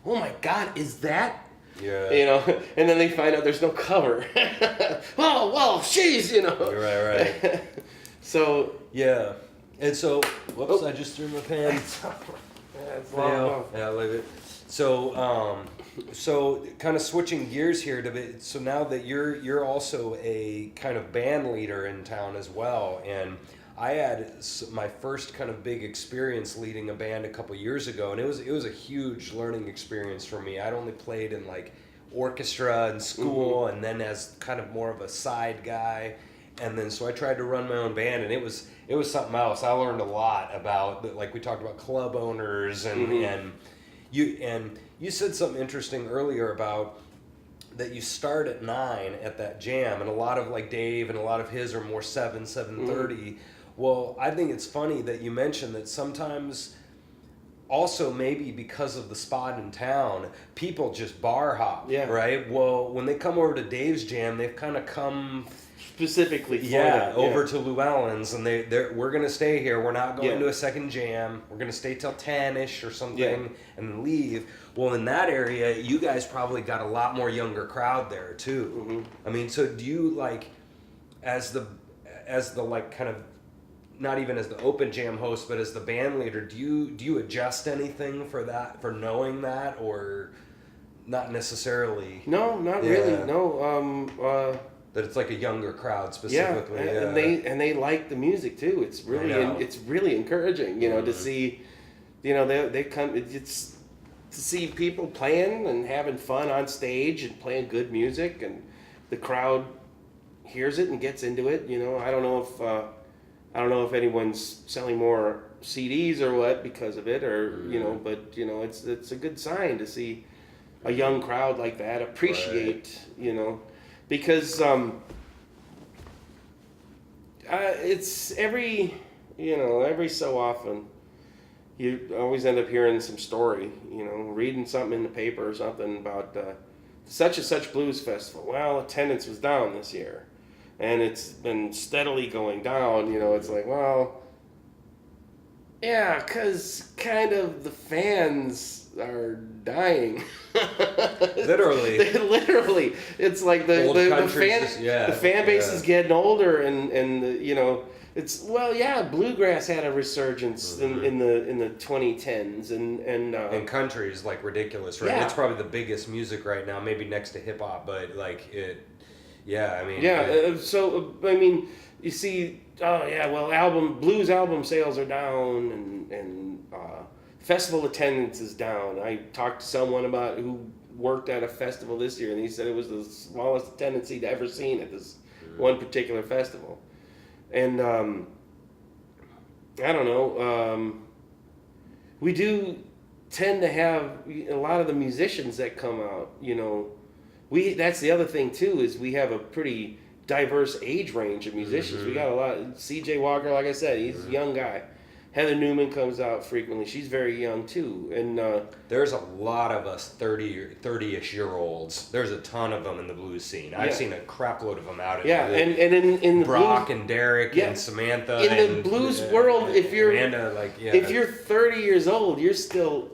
"Oh my God, is that?" Yeah. And then they find out there's no cover. Oh well, she's You're right. So yeah. And so, whoops! I just threw my pen. Yeah, leave it. So kind of switching gears here so now that you're also a kind of band leader in town as well, and I had my first kind of big experience leading a band a couple years ago, and it was a huge learning experience for me. I'd only played in like orchestra in school, and then as kind of more of a side guy. And then so I tried to run my own band, and it was something else. I learned a lot about, like we talked about, club owners, and you said something interesting earlier about that you start at 9 at that jam, and a lot of like Dave and a lot of his are more 7:30. Well, I think it's funny that you mentioned that sometimes also maybe because of the spot in town, people just bar hop, Yeah. right? Well, when they come over to Dave's jam, they've kind of come specifically for that. over to Llewellyn's, and we're gonna stay here. We're not going Yeah. to a second jam. We're gonna stay till 10ish or something, Yeah. and then leave. Well, in that area, you guys probably got a lot more younger crowd there too. Mm-hmm. I mean, so do you like, as the like kind of, not even as the open jam host, but as the band leader, do you adjust anything for that, for knowing that, or not necessarily? No, not really. No. That it's like a younger crowd specifically. And they like the music too. It's really encouraging, to see, they come. It's to see people playing and having fun on stage and playing good music, and the crowd hears it and gets into it. I don't know if anyone's selling more CDs or what because of it, or but it's a good sign to see a young crowd like that appreciate, because it's every so often you always end up hearing some story, reading something in the paper or something about such and such blues festival. Well, attendance was down this year, and it's been steadily going down. It's like, well, yeah, because kind of the fans are dying. Literally. It's like the fan base is getting older, and it's, well, yeah, bluegrass had a resurgence in the 2010s, and country is like ridiculous, right? Yeah. It's probably the biggest music right now, maybe next to hip hop, but like it. Yeah, I mean. Yeah, so I mean, you see, blues album sales are down, and festival attendance is down. I talked to someone who worked at a festival this year, and he said it was the smallest attendance he'd ever seen at this one particular festival. And I don't know. We do tend to have a lot of the musicians that come out. That's the other thing too, is we have a pretty diverse age range of musicians. We got a lot. C.J. Walker, like I said, he's a young guy. Heather Newman comes out frequently. She's very young too, and there's a lot of us 30-ish year olds. There's a ton of them in the blues scene. I've seen a crap load of them out. And in the Brock blues, and Derek and Samantha. In the blues world, if you're Amanda, if you're 30 years old, you're still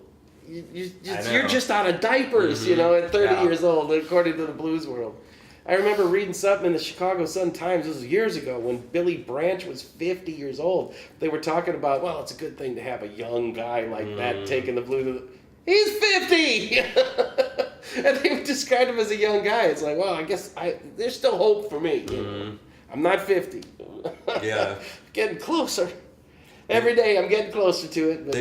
you're just out of diapers, at 30 years old, according to the blues world. I remember reading something in the Chicago Sun-Times, this was years ago, when Billy Branch was 50 years old. They were talking about, well, it's a good thing to have a young guy like that taking the blues. He's 50! And they described him as a young guy. It's like, well, I guess there's still hope for me. I'm not 50. Yeah. Getting closer. Every day I'm getting closer to it. But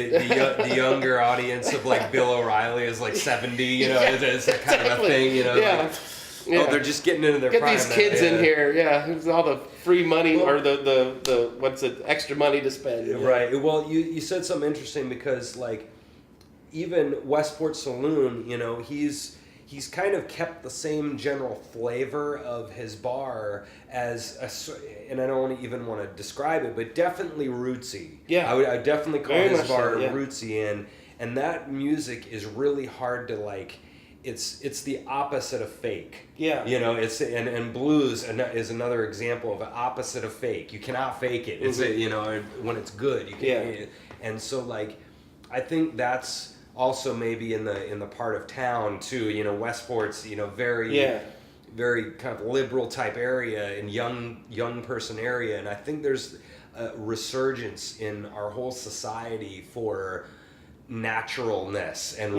the younger audience of like Bill O'Reilly is like 70, it's that kind of a thing, Yeah. Yeah. Oh, they're just getting into their prime. Get these kids in here, There's all the free money, or the what's it, extra money to spend. Right. Well, you said something interesting, because like even Westport Saloon, he's kind of kept the same general flavor of his bar as and I don't even want to describe it, but definitely rootsy. Yeah. I would definitely call Very his much bar so, yeah. rootsy, and that music is really hard to like. It's the opposite of fake. Yeah. It's and blues is another example of an opposite of fake. You cannot fake it. It's when it's good. You can. And so like, I think that's also maybe in the part of town too. Westport's very very kind of liberal type area and young person area, and I think there's a resurgence in our whole society for naturalness and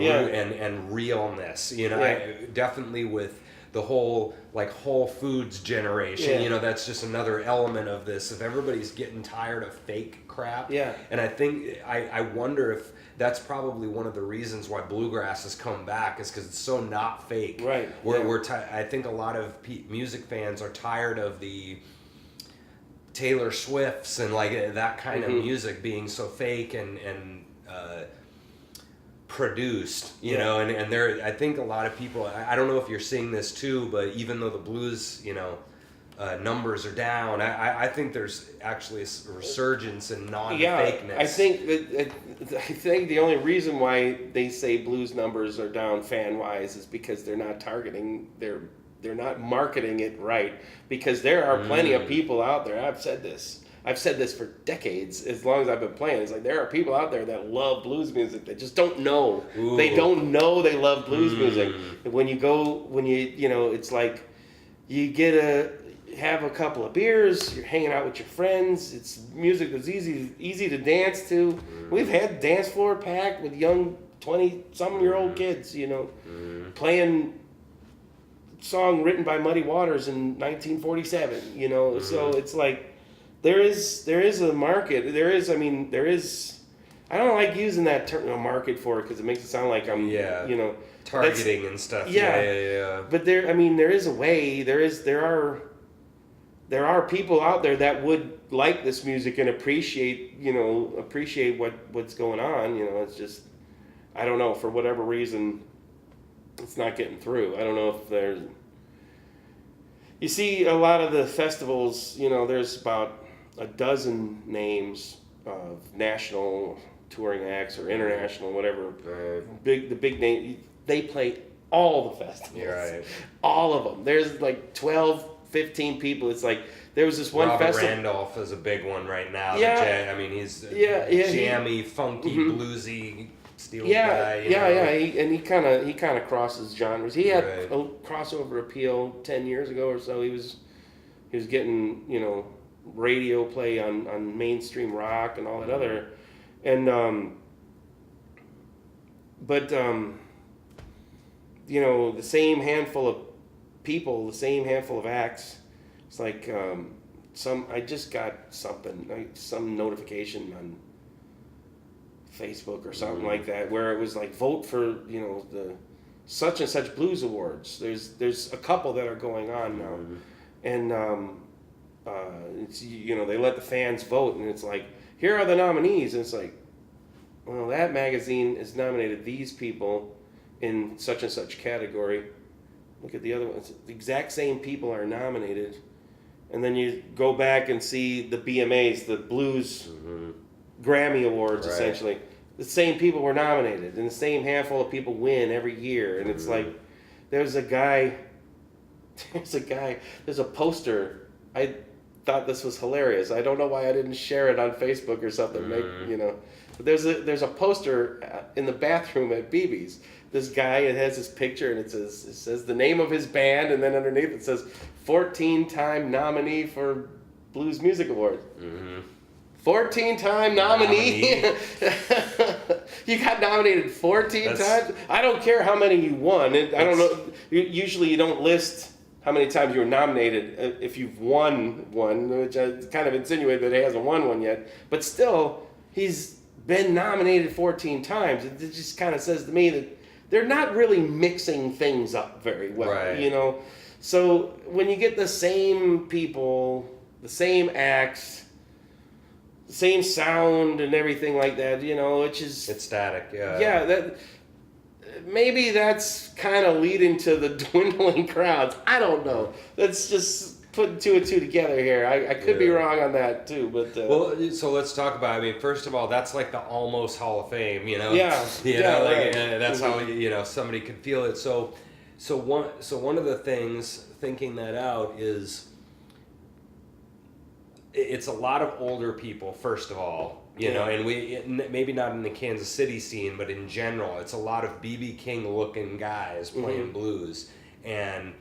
realness. I definitely with the whole like Whole Foods generation. That's just another element of this. If everybody's getting tired of fake crap, and I think I wonder if that's probably one of the reasons why bluegrass has come back, is because it's so not fake. Right. I think a lot of music fans are tired of the Taylor Swifts and like that kind of music being so fake and produced, you Yeah. know, and there, I think a lot of people, I don't know if you're seeing this too, but even though the blues, you know, numbers are down, I think there's actually a resurgence in non-fakeness. I think the only reason why they say blues numbers are down fan wise is because they're not targeting they're not marketing it right, because there are plenty of people out there. I've said this for decades, as long as I've been playing. It's like there are people out there that love blues music that just don't know. Ooh. They don't know they love blues music. When you know, it's like you have a couple of beers, you're hanging out with your friends. It's music that's easy to dance to. We've had dance floor packed with young 20-some-year-old kids, you know, playing song written by Muddy Waters in 1947, you know. So it's like there is a market. There is. I don't like using that term, market for it, because it makes it sound like I'm, you know, targeting and stuff. Yeah. But there is a way. There are people out there that would like this music and appreciate what's going on. You know, it's just, I don't know, for whatever reason, it's not getting through. I don't know if there's. You see a lot of the festivals, you know, there's about a dozen names of national touring acts or international, whatever. The big name, they play all the festivals. Yeah, right. All of them. There's like 12, 15 people. It's like, there was this one Robert festival. Randolph is a big one right now. Yeah. I mean, he's jammy, funky, bluesy steel guy. And he kind of crosses genres. He had a crossover appeal 10 years ago or so. He was getting, you know, radio play on mainstream rock and all that other, and you know, the same handful of people, the same handful of acts. It's like I just got something, like some notification on Facebook or something like that, where it was like, vote for, you know, the such and such blues awards. There's a couple that are going on now, and it's, you know, they let the fans vote, and it's like, here are the nominees, and it's like, well, that magazine has nominated these people in such and such category. Look at the other ones. The exact same people are nominated. And then you go back and see the BMAs, the Blues Grammy Awards, essentially. The same people were nominated, and the same handful of people win every year. And it's like, there's a poster. I thought this was hilarious. I don't know why I didn't share it on Facebook or something. You know, but there's a poster in the bathroom at BB's. This guy, it has his picture, and it says the name of his band, and then underneath it says 14-time nominee for Blues Music Award. 14-time nominee. You got nominated 14 times. I don't care how many you won. I don't know. Usually, you don't list how many times you were nominated if you've won one, which I kind of insinuated that he hasn't won one yet. But still, he's been nominated 14 times. It just kind of says to me that they're not really mixing things up very well, you know. So when you get the same people, the same acts, the same sound and everything like that, you know, it's static. That maybe that's kind of leading to the dwindling crowds. I don't know. That's just putting two and two together here. I could be wrong on that too, but well, so let's talk about. I mean, first of all, that's like the almost Hall of Fame, you know. That's how, you know, somebody could feel it. So one of the things, thinking that out, is it's a lot of older people. First of all, you know, and maybe not in the Kansas City scene, but in general, it's a lot of B.B. King looking guys playing blues, and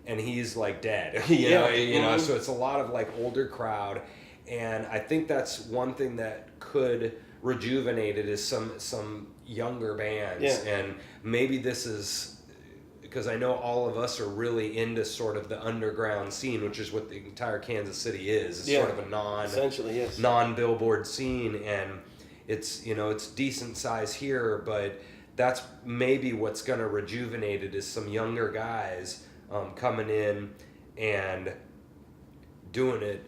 he's like dead, you know, so it's a lot of like older crowd, and I think that's one thing that could rejuvenate it is some younger bands, and maybe this is because I know all of us are really into sort of the underground scene, which is what the entire Kansas City is. It's sort of a non-billboard scene, and it's, you know, it's decent size here, but that's maybe what's going to rejuvenate it is some younger guys coming in and doing it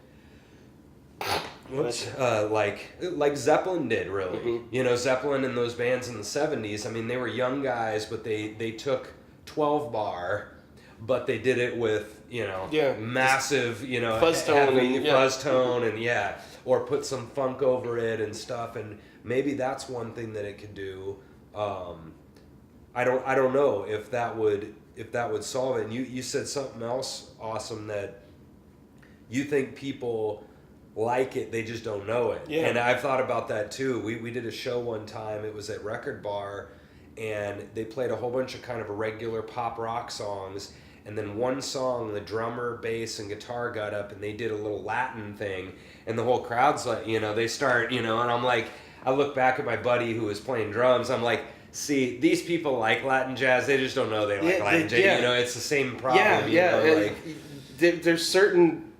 Whoops. Like Zeppelin did, really. Mm-hmm. You know, Zeppelin and those bands in the 70s, I mean, they were young guys, but they took 12 bar, but they did it with, you know, massive, you know, fuzz tone heavy and, fuzz tone and or put some funk over it and stuff, and maybe that's one thing that it could do. I don't know if that would solve it. And you said something else awesome, that you think people like it, they just don't know it. Yeah. And I've thought about that too. We did a show one time, it was at Record Bar, and they played a whole bunch of kind of regular pop rock songs, and then one song the drummer, bass, and guitar got up and they did a little Latin thing, and the whole crowd's like, you know, they start, you know, and I'm like, I look back at my buddy who was playing drums, I'm like, see, these people like Latin jazz, they just don't know they like Latin jazz. You know, it's the same problem. You know, there's certain,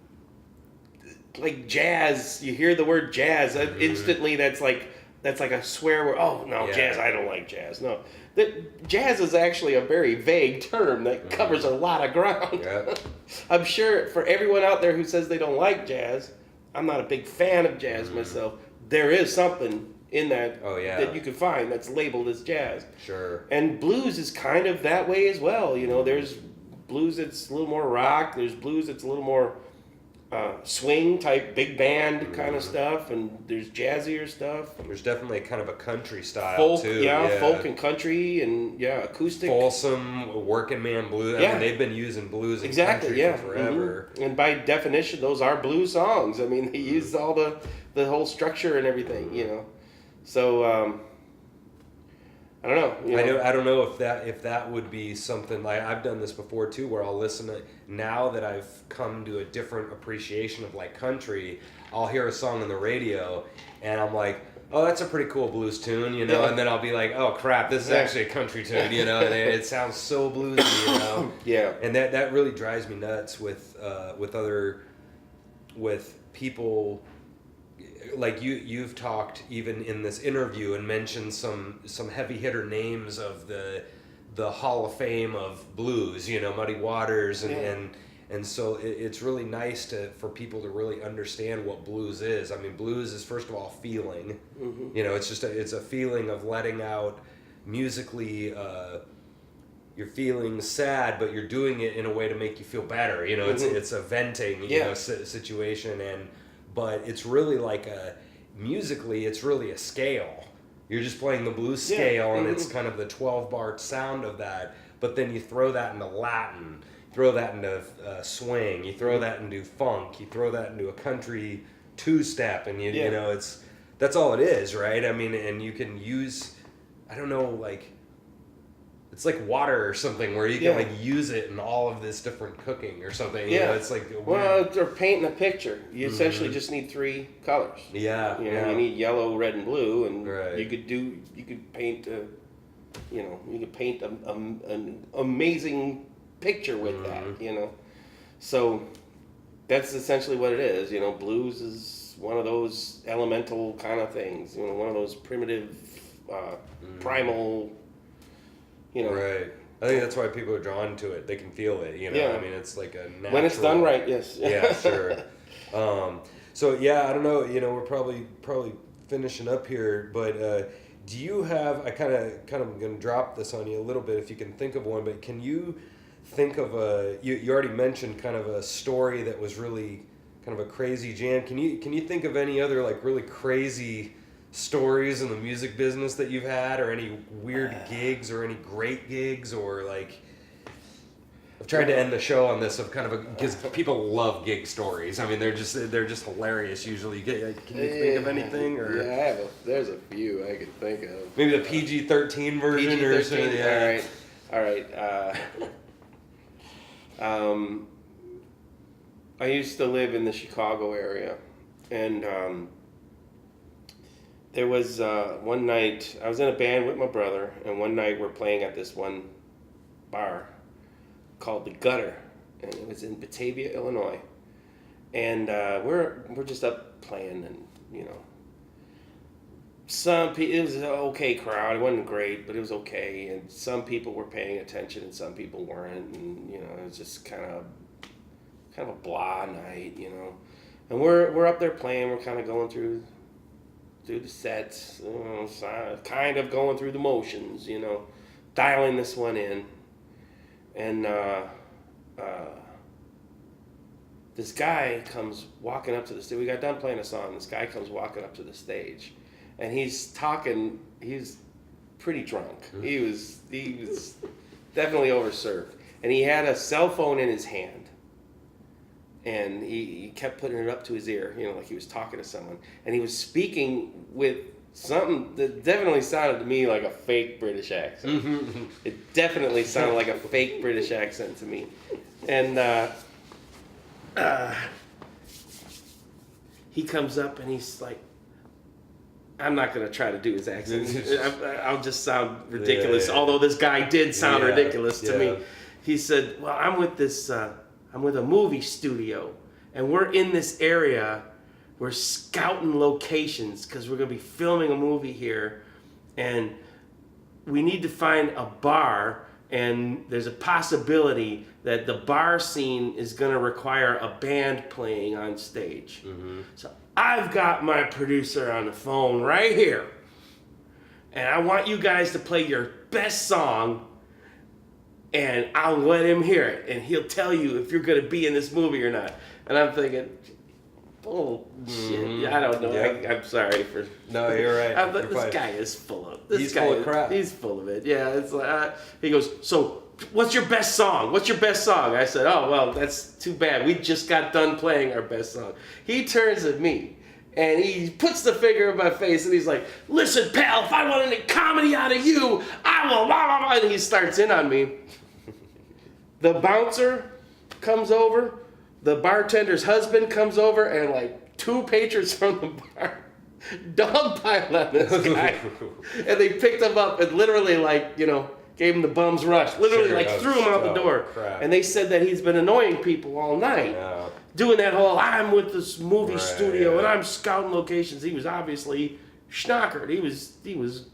like jazz, you hear the word jazz, instantly that's like a swear word. Oh no, jazz, I don't like jazz. No, jazz is actually a very vague term that covers a lot of ground. Yeah. I'm sure for everyone out there who says they don't like jazz, I'm not a big fan of jazz myself. There is something in that that you can find that's labeled as jazz. Sure. And blues is kind of that way as well. You know, there's blues that's a little more rock. There's blues that's a little more swing type, big band kind of stuff, and there's jazzier stuff. There's definitely kind of a country style folk, too. Folk and country, and acoustic. Folsom, working man blues. I mean, they've been using blues in country for forever. Mm-hmm. And by definition, those are blues songs. I mean, they use all the whole structure and everything. You know, so. I don't know. You know. I don't know if that would be something, like I've done this before too, where I'll listen to, now that I've come to a different appreciation of like country, I'll hear a song on the radio and I'm like, oh, that's a pretty cool blues tune, you know, and then I'll be like, oh crap, this is actually a country tune, you know, and it sounds so bluesy, you know. And that really drives me nuts with people. Like you've talked even in this interview and mentioned some heavy hitter names of the Hall of Fame of blues, you know, Muddy Waters, and so it's really nice for people to really understand what blues is. I mean, blues is first of all feeling, you know, it's a feeling of letting out musically. You're feeling sad, but you're doing it in a way to make you feel better. You know, it's a venting, you know, situation. But it's really like musically, it's really a scale. You're just playing the blues scale, and it's kind of the 12-bar sound of that. But then you throw that into Latin, throw that into swing, you throw that into funk, you throw that into a country two-step, and you know, that's all it is, right? I mean, and you can use, I don't know, like, it's like water or something where you can like use it in all of this different cooking or something. You know, it's like or painting a picture. You essentially just need 3 colors. You know, you need yellow, red, and blue, and you could paint an amazing picture with that. You know, so that's essentially what it is. You know, blues is one of those elemental kind of things. You know, one of those primitive, primal. You know. Right. I think that's why people are drawn to it. They can feel it, you know. I mean, it's like a natural... When it's done right, yes. Yeah, sure. So, I don't know. You know, we're probably finishing up here, but do you have... I kind of going to drop this on you a little bit if you can think of one, but can you think of a... You already mentioned kind of a story that was really kind of a crazy jam. Can you think of any other, like, really crazy stories in the music business that you've had, or any weird gigs, or any great gigs, or like... I've tried to end the show on this of kind of because people love gig stories. I mean, they're just hilarious usually. Can you think of anything? Or there's a few I could think of. Maybe the PG-13 version PG-13, or something. All right. I used to live in the Chicago area, and there was one night, I was in a band with my brother, and one night we're playing at this one bar called The Gutter, and it was in Batavia, Illinois. And we're just up playing, and, you know, it was an okay crowd. It wasn't great, but it was okay. And some people were paying attention, and some people weren't. And, you know, it was just kind of a blah night, you know. And we're up there playing. We're kind of going through the sets, kind of going through the motions, dialing this one in. And this guy comes walking up to the stage. We got done playing a song. This guy comes walking up to the stage, and he's talking. He's pretty drunk. He was definitely overserved, and he had a cell phone in his hand, and he kept putting it up to his ear, like he was talking to someone, and he was speaking with something that definitely sounded to me like a fake British accent. It definitely sounded like a fake British accent to me, and he comes up and he's like, I'm not going to try to do his accent. I'll just sound ridiculous. Although this guy did sound ridiculous to me. He said, well, I'm with a movie studio, and we're in this area. We're scouting locations because we're going to be filming a movie here, and we need to find a bar, and there's a possibility that the bar scene is going to require a band playing on stage. So I've got my producer on the phone right here, and I want you guys to play your best song, and I'll let him hear it, and he'll tell you if you're going to be in this movie or not. And I'm thinking, oh shit! I don't know. Yep. I'm sorry for. No, you're right. This guy is full of. He's full of crap. He's full of it. Yeah, it's like he goes. So, what's your best song? What's your best song? I said, oh well, that's too bad. We just got done playing our best song. He turns at me and he puts the finger in my face and he's like, listen, pal, if I want any comedy out of you, I will. Blah, blah, blah. And he starts in on me. The bouncer comes over. The bartender's husband comes over, and like 2 patrons from the bar dogpile on this guy. And they picked him up and literally gave him the bum's rush. Literally threw him out the door. Crap. And they said that he's been annoying people all night. No. Doing that whole, I'm with this movie studio and I'm scouting locations. He was obviously schnockered. He was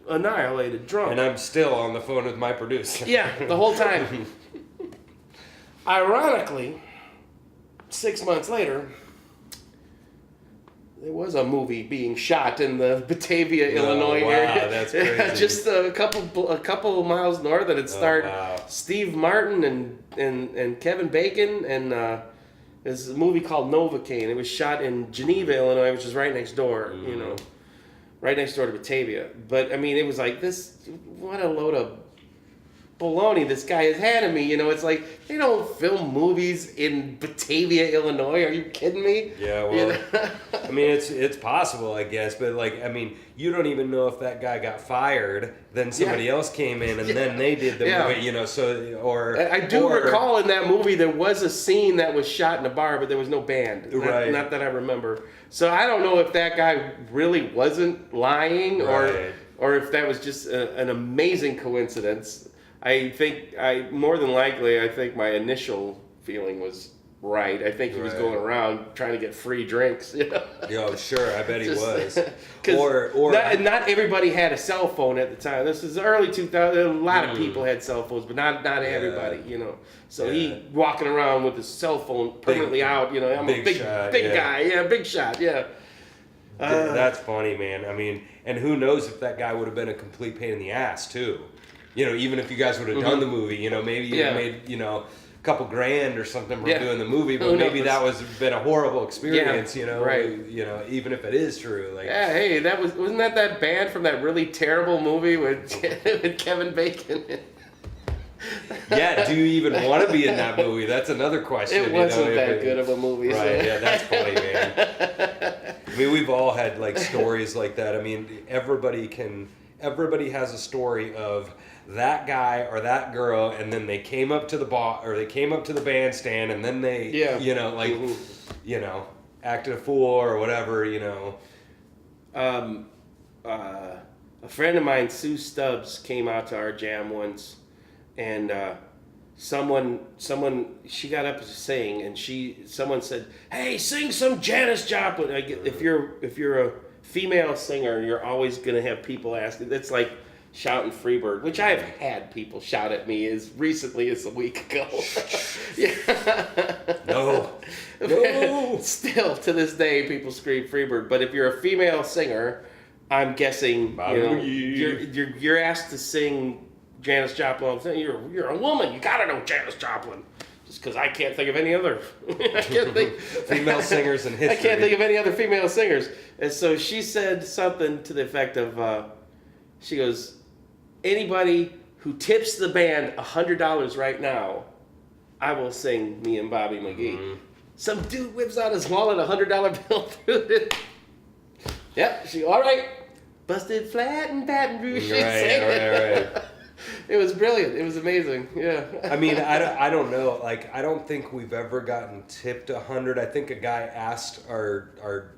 annihilated, drunk. And I'm still on the phone with my producer. Yeah, the whole time. Ironically, 6 months later, there was a movie being shot in the Batavia, Illinois area. That's crazy. Just a couple of miles north, and it starred Steve Martin and Kevin Bacon, and there's a movie called Novocaine. It was shot in Geneva, Illinois, which is right next door. Right next door to Batavia. But I mean, it was like this. What a load of baloney this guy has handed me. It's like, they don't film movies in Batavia, Illinois. Are you kidding me? Yeah, well, I mean, it's possible, I guess, but you don't even know if that guy got fired, then somebody else came in, and then they did the movie, I do recall in that movie there was a scene that was shot in a bar, but there was no band. Not that I remember. So I don't know if that guy really wasn't lying, or if that was just an amazing coincidence. I think more than likely, my initial feeling was right. I think he was going around trying to get free drinks. Yeah, sure. I bet he was. Or not everybody had a cell phone at the time. This is early 2000. A lot of people had cell phones, but not everybody. So he walking around with his cell phone permanently out. I'm a big guy. Yeah, big shot. Yeah. That's funny, man. I mean, and who knows if that guy would have been a complete pain in the ass too. Even if you guys would have done the movie, maybe you made, a couple grand or something from doing the movie, but maybe that was been a horrible experience, right. Even if it is true. Hey, wasn't that band from that really terrible movie with Kevin Bacon? Yeah, do you even want to be in that movie? That's another question. It wasn't that good of a movie. Right, yeah, that's funny, man. I mean, we've all had stories like that. I mean, everybody has a story of that guy or that girl, and then they came up to the bar or they came up to the bandstand, and then they, acted a fool or whatever, A friend of mine, Sue Stubbs, came out to our jam once, and someone she got up to sing, and someone said, "Hey, sing some Janis Joplin." If you're a female singer, you're always gonna have people asking. It's like shouting Freebird, which I've had people shout at me as recently as a week ago. No. still to this day people scream Freebird. But if you're a female singer, I'm guessing you're asked to sing Janis Joplin. You're a woman. You gotta know Janis Joplin. Just because I can't think of any other female singers in history. I can't think of any other female singers. And so she said something to the effect of, she goes, anybody who tips the band $100 right now, I will sing Me and Bobby McGee. Mm-hmm. Some dude whips out his wallet, $100 bill through it. Yep, all right. Busted flat in Baton Rouge. Right. It was brilliant. It was amazing. Yeah. I mean, I don't know. Like, I don't think we've ever gotten tipped 100. I think a guy asked our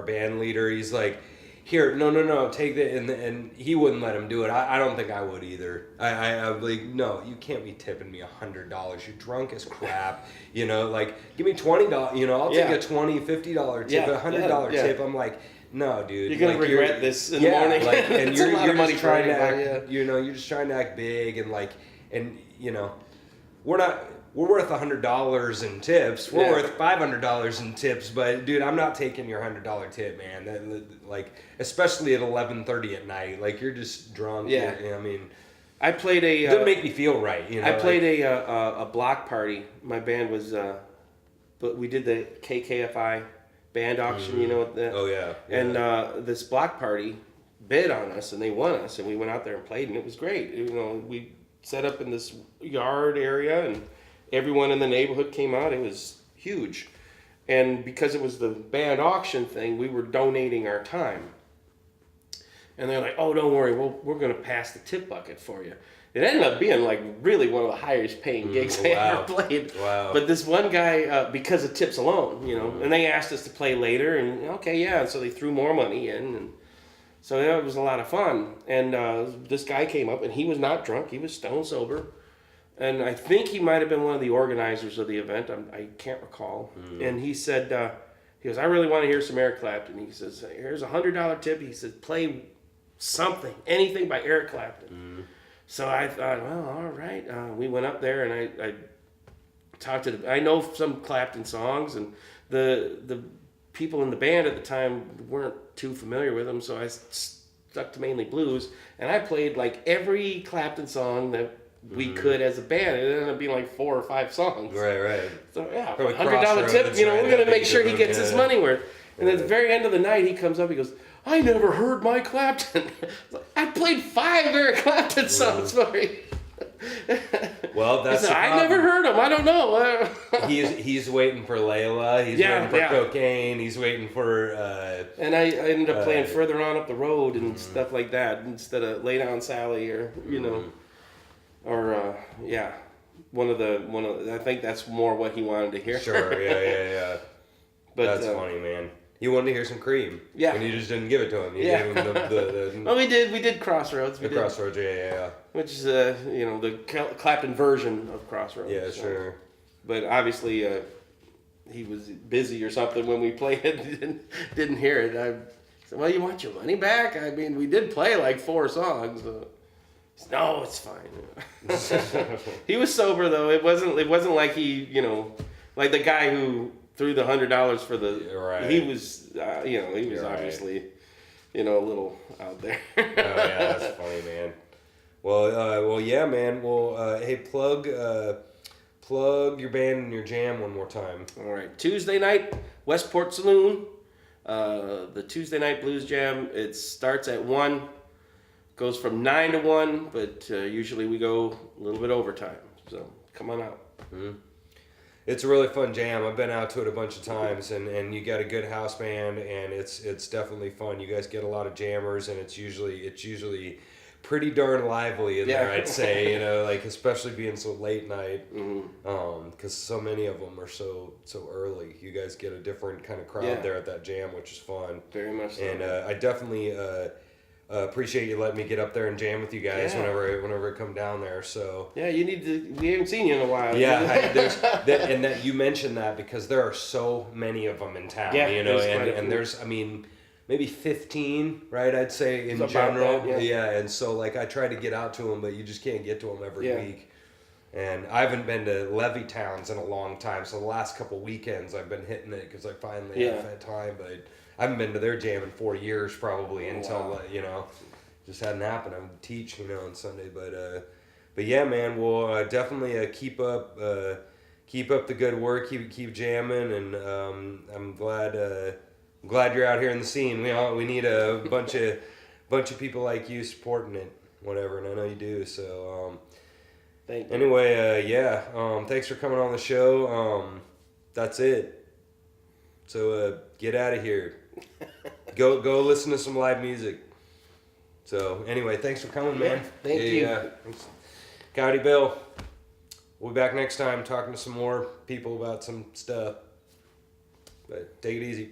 band leader. He's like, "Here, no, take that," and he wouldn't let him do it. I don't think I would either. I'm like, no, you can't be tipping me $100. You're drunk as crap. Like, give me $20. I'll take a $20, $50 tip, a $100 tip. I'm like, no, dude. You're gonna regret this in the morning. Like, and it's you're a lot of money just trying to anybody, act. You're just trying to act big and we're worth $100 in tips. We're worth $500 in tips. But dude, I'm not taking your $100 tip, man. Especially at 11:30 at night. Like, you're just drunk. Yeah. I mean, I played a. It doesn't make me feel right. I played a block party. My band was, but we did the KKFI band auction. Mm-hmm. Oh yeah. And this block party bid on us, and they won us, and we went out there and played, and it was great. We set up in this yard area, and everyone in the neighborhood came out. It was huge, and because it was the band auction thing, we were donating our time. And they're like, "Oh, don't worry, we're going to pass the tip bucket for you." It ended up being like really one of the highest paying gigs I ever played. Wow. But this one guy, because of tips alone, and they asked us to play later, and okay, yeah, and so they threw more money in, and so it was a lot of fun. And this guy came up, and he was not drunk; he was stone sober, and I think he might have been one of the organizers of the event. I can't recall. And he said, he goes, "I really want to hear some Eric Clapton." He says, "Here's $100 tip." He said, "Play something, anything by Eric Clapton." So I thought, well, all right. We went up there, and I talked to I know some Clapton songs, and the people in the band at the time weren't too familiar with them, so I stuck to mainly blues, and I played like every Clapton song that we could as a band. It ended up being like 4 or 5 songs. Right. So yeah, Probably $100 tip. We're gonna make sure he gets his money worth. And at the very end of the night, he comes up. He goes, "I never heard my Clapton. I played 5 Eric Clapton songs for you." Well, that's I never heard him. I don't know. He's waiting for Layla. He's waiting for cocaine. He's waiting for. And I ended up playing further on up the road and stuff like that instead of Lay Down Sally or one of the. I think that's more what he wanted to hear. Sure. Yeah. But that's funny, man. He wanted to hear some Cream. Yeah. And you just didn't give it to him. You gave him the well, we did Crossroads. Crossroads, yeah. Which is, the Clapton version of Crossroads. Yeah, sure. But obviously, he was busy or something when we played it. Didn't hear it. I said, "Well, you want your money back?" I mean, we did play like 4 songs. No, it's fine. He was sober though. It wasn't like he, like the guy who threw the $100 for the. Right. He was, he was obviously, a little out there. Oh yeah, that's funny, man. Well, yeah, man. Well, hey, plug your band and your jam one more time. All right, Tuesday night, Westport Saloon. The Tuesday night blues jam. It starts at 1, goes from 9 to 1, but usually we go a little bit overtime. So come on out. Mm-hmm. It's a really fun jam. I've been out to it a bunch of times, and you got a good house band, and it's definitely fun. You guys get a lot of jammers, and it's usually pretty darn lively in there, I'd say. Especially being so late night, because so many of them are so early. You guys get a different kind of crowd there at that jam, which is fun. Very much so. And I definitely appreciate you letting me get up there and jam with you guys whenever I come down there. So yeah, you need to. We haven't seen you in a while. Yeah, and that you mentioned that because there are so many of them in town. Yeah, and there's maybe 15, right? I'd say in general. That, yeah, and so I try to get out to them, but you just can't get to them every week. And I haven't been to Levittown's in a long time, so the last couple weekends I've been hitting it because I finally have had time. But I haven't been to their jam in 4 years probably until just hadn't happened. I would teach on Sunday, but yeah, man, we'll definitely keep up the good work, keep jamming, and I'm glad you're out here in the scene. We need a bunch of people like you supporting it, whatever, and I know you do. So. Thank you. Anyway, thanks for coming on the show. That's it. So get out of here. Go listen to some live music. So anyway, thanks for coming, man. Thank you. Thanks. Coyote Bill. We'll be back next time talking to some more people about some stuff. But take it easy.